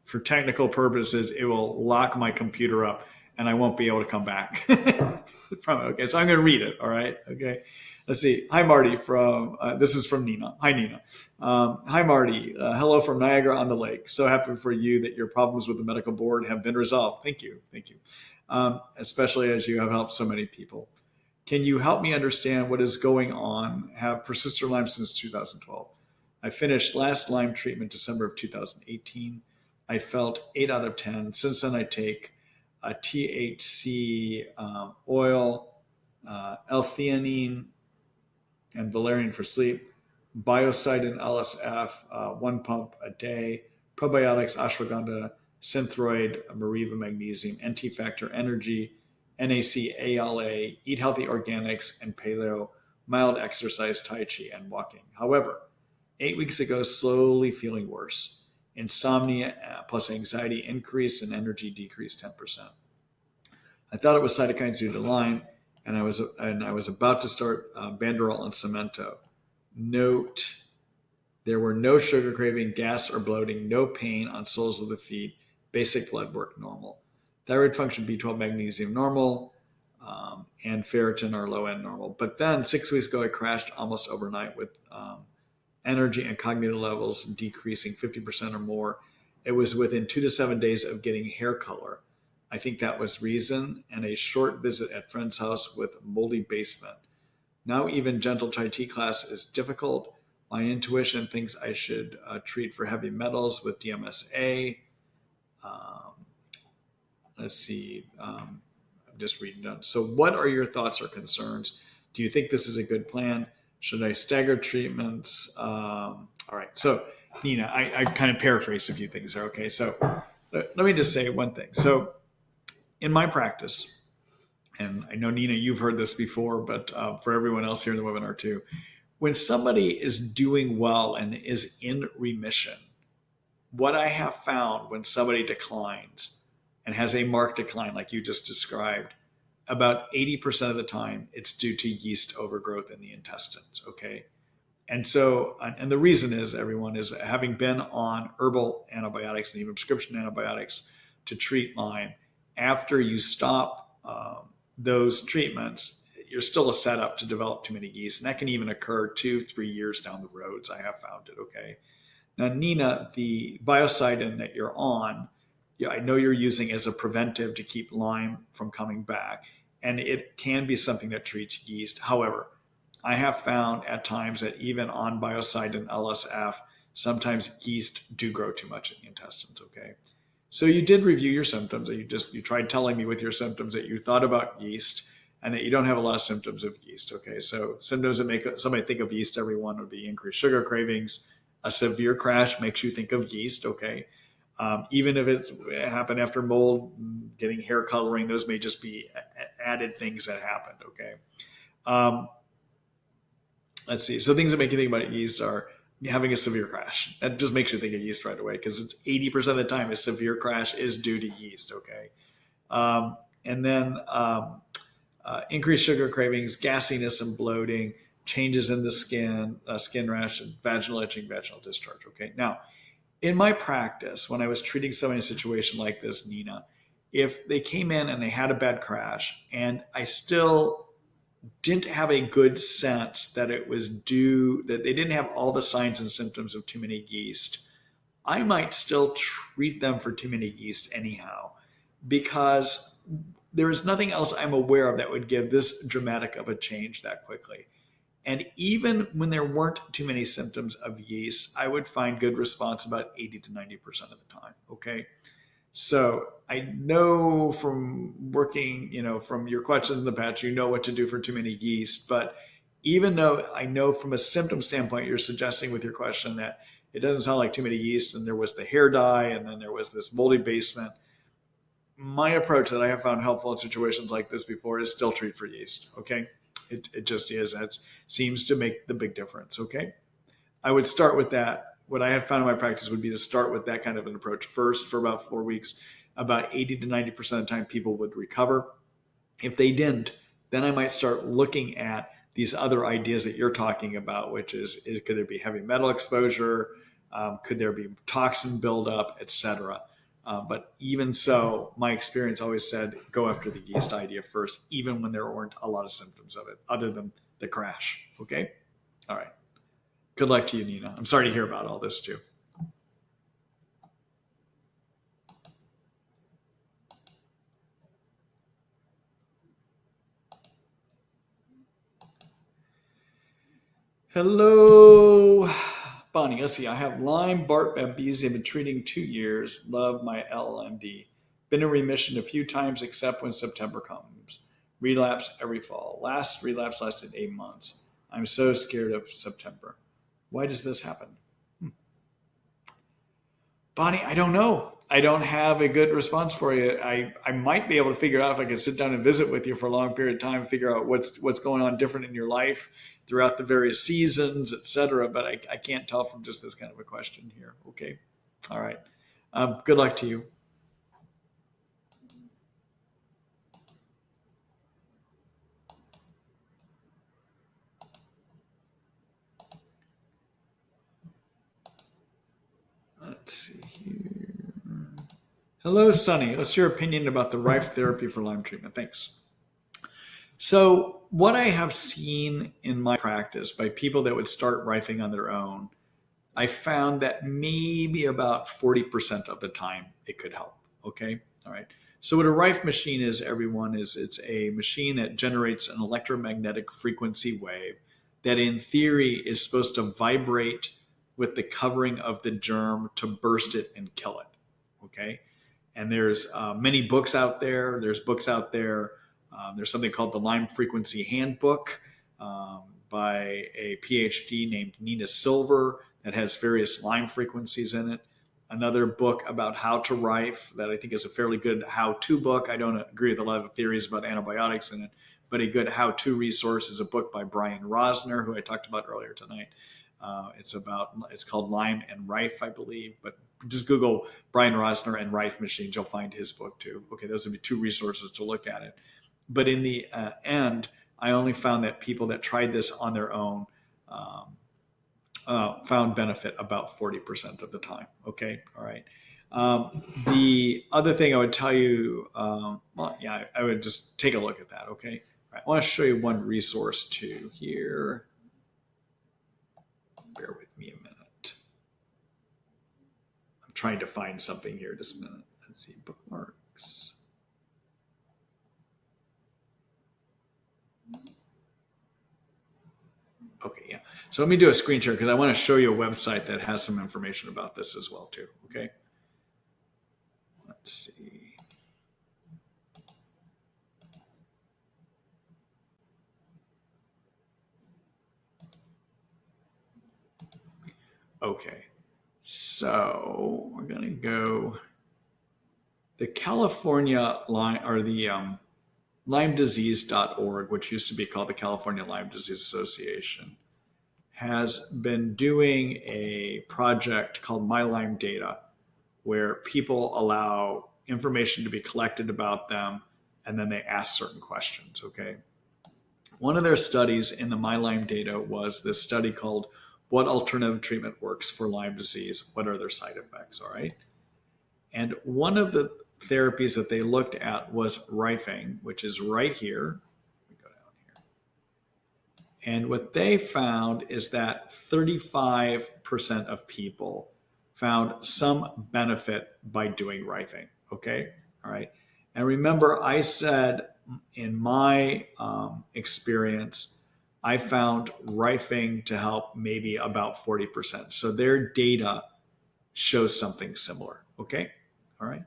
for technical purposes, it will lock my computer up and I won't be able to come back from it. Okay. So I'm going to read it. All right. Okay. Let's see. Hi, Marty. This is from Nina. Hi, Nina. Hi, Marty. Hello from Niagara on the Lake. So happy for you that your problems with the medical board have been resolved. Thank you. Thank you. Especially as you have helped so many people. Can you help me understand what is going on? Have persistent Lyme since 2012. I finished last Lyme treatment December of 2018. I felt 8 out of 10. Since then, I take a THC oil, L-theanine, and valerian for sleep, Biocidin LSF, 1 pump a day, probiotics, ashwagandha, synthroid, Mariva magnesium, NT factor, energy, NAC, ALA, eat healthy organics, and paleo, mild exercise, Tai Chi, and walking. However, 8 weeks ago, slowly feeling worse. Insomnia plus anxiety increased and energy decreased 10%. I thought it was cytokines due to Lyme, and I was about to start Banderol and Cemento. Note: there were no sugar craving, gas or bloating, no pain on soles of the feet, basic blood work normal. Thyroid function, B12, magnesium normal, and ferritin are low and normal. But then 6 weeks ago, I crashed almost overnight with energy and cognitive levels decreasing 50% or more. It was within 2 to 7 days of getting hair color. I think that was reason, and a short visit at friend's house with moldy basement. Now even gentle Chai Tea class is difficult. My intuition thinks I should treat for heavy metals with DMSA. Let's see. I'm just reading down. So what are your thoughts or concerns? Do you think this is a good plan? Should I stagger treatments? All right. So, Nina, I kind of paraphrased a few things there. Okay. So let me just say one thing. So in my practice, and I know, Nina, you've heard this before, but for everyone else here in the webinar too, when somebody is doing well and is in remission, what I have found when somebody declines and has a marked decline, like you just described, about 80% of the time, it's due to yeast overgrowth in the intestines. Okay. And so, and the reason is, everyone, is having been on herbal antibiotics and even prescription antibiotics to treat Lyme, after you stop those treatments, you're still a setup to develop too many yeast. And that can even occur 2-3 years down the roads. I have found it. Okay. Now, Nina, the biocidin that you're on, I know you're using as a preventive to keep Lyme from coming back. And it can be something that treats yeast. However, I have found at times that even on biocidin LSF, sometimes yeast do grow too much in the intestines, okay? So you did review your symptoms. You tried telling me with your symptoms that you thought about yeast and that you don't have a lot of symptoms of yeast, okay? So symptoms that make somebody think of yeast, everyone, would be increased sugar cravings. A severe crash makes you think of yeast, okay? Even if it happened after mold, getting hair coloring, those may just be added things that happened, okay? Let's see. So things that make you think about yeast are having a severe crash. That just makes you think of yeast right away because it's 80% of the time a severe crash is due to yeast, okay? And then increased sugar cravings, gassiness and bloating, changes in the skin, skin rash, and vaginal itching, vaginal discharge, okay? Now, in my practice, when I was treating somebody in a situation like this, Nina, if they came in and they had a bad crash and I still didn't have a good sense that it was due, that they didn't have all the signs and symptoms of too many yeast, I might still treat them for too many yeast anyhow, because there is nothing else I'm aware of that would give this dramatic of a change that quickly. And even when there weren't too many symptoms of yeast, I would find good response about 80 to 90% of the time. Okay. So I know from working, from your questions in the past, you know what to do for too many yeast. But even though I know from a symptom standpoint, you're suggesting with your question that it doesn't sound like too many yeast, and there was the hair dye, and then there was this moldy basement. My approach that I have found helpful in situations like this before is still treat for yeast. Okay. It just is. That seems to make the big difference. Okay. I would start with that. What I have found in my practice would be to start with that kind of an approach first for about 4 weeks. About 80 to 90% of the time, people would recover. If they didn't, then I might start looking at these other ideas that you're talking about, which is could there be heavy metal exposure? Could there be toxin buildup, etc.? But even so, my experience always said go after the yeast idea first, even when there weren't a lot of symptoms of it, other than the crash. Okay? All right. Good luck to you, Nina. I'm sorry to hear about all this too. Hello, Bonnie. Let's see. I have Lyme, Bart, Babesia. I've been treating 2 years. Love my LMD. Been in remission a few times, except when September comes. Relapse every fall. Last relapse lasted 8 months. I'm so scared of September. Why does this happen? Bonnie, I don't know. I don't have a good response for you. I might be able to figure out if I can sit down and visit with you for a long period of time, figure out what's going on different in your life throughout the various seasons, etc. But I can't tell from just this kind of a question here. Okay. All right. Good luck to you. Let's see here. Hello, Sunny. What's your opinion about the Rife therapy for Lyme treatment? Thanks. So, what I have seen in my practice by people that would start Rifing on their own, I found that maybe about 40% of the time it could help. Okay. All right. So what a Rife machine is, everyone, is it's a machine that generates an electromagnetic frequency wave that in theory is supposed to vibrate with the covering of the germ to burst it and kill it. Okay. And there's many books out there. There's books out there. There's something called the Lyme Frequency Handbook by a PhD named Nina Silver that has various Lyme frequencies in it. Another book about how to Rife that I think is a fairly good how-to book. I don't agree with a lot of the theories about antibiotics in it, but a good how-to resource is a book by Brian Rosner, who I talked about earlier tonight. It's called Lyme and Rife, I believe, but just Google Brian Rosner and Rife machines. You'll find his book too. Okay, those would be two resources to look at it. But in the end, I only found that people that tried this on their own found benefit about 40% of the time. Okay, all right. The other thing I would tell you, I would just take a look at that. Okay, all right. I want to show you one resource too here. Bear with me a minute. I'm trying to find something here. Just a minute. Let's see, bookmarks. Okay, yeah. So let me do a screen share because I want to show you a website that has some information about this as well too. Okay. Let's see. Okay. So we're going to go the California Lyme or the LymeDisease.org, which used to be called the California Lyme Disease Association, has been doing a project called My Lyme Data, where people allow information to be collected about them, and then they ask certain questions, okay? One of their studies in the My Lyme Data was this study called What Alternative Treatment Works for Lyme Disease? What are their side effects, all right? And one of the therapies that they looked at was Rifing, which is right here. We go down here. And what they found is that 35% of people found some benefit by doing Rifing. Okay. All right. And remember, I said in my experience, I found Rifing to help maybe about 40%. So their data shows something similar. Okay. All right.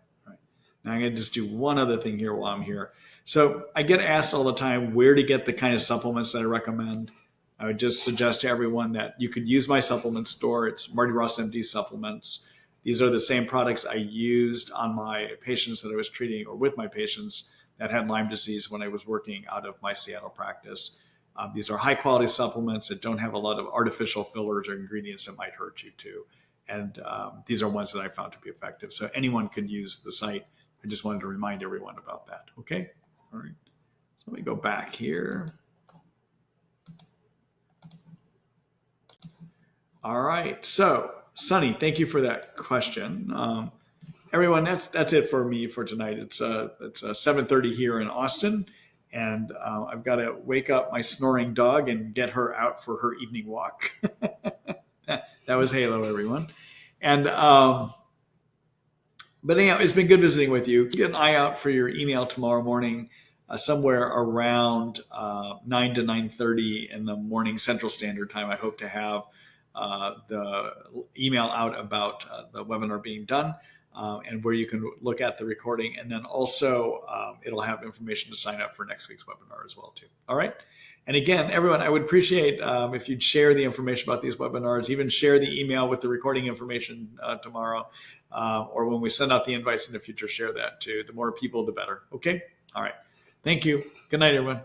Now I'm going to just do one other thing here while I'm here. So I get asked all the time where to get the kind of supplements that I recommend. I would just suggest to everyone that you could use my supplement store. It's Marty Ross MD supplements. These are the same products I used on my patients that I was treating or with my patients that had Lyme disease when I was working out of my Seattle practice. These are high quality supplements that don't have a lot of artificial fillers or ingredients that might hurt you too. And these are ones that I found to be effective. So anyone could use the site. I just wanted to remind everyone about that. Okay. All right. So let me go back here. All right. So Sunny, thank you for that question. Everyone, that's it for me for tonight. It's 7:30 here in Austin, and I've got to wake up my snoring dog and get her out for her evening walk. That was Halo, everyone. And but anyhow, it's been good visiting with you. Keep an eye out for your email tomorrow morning, somewhere around 9 to 9:30 in the morning Central Standard Time. I hope to have the email out about the webinar being done and where you can look at the recording. And then also it'll have information to sign up for next week's webinar as well too. All right. And again, everyone, I would appreciate if you'd share the information about these webinars, even share the email with the recording information tomorrow, or when we send out the invites in the future, share that too. The more people, the better. Okay. All right. Thank you. Good night, everyone.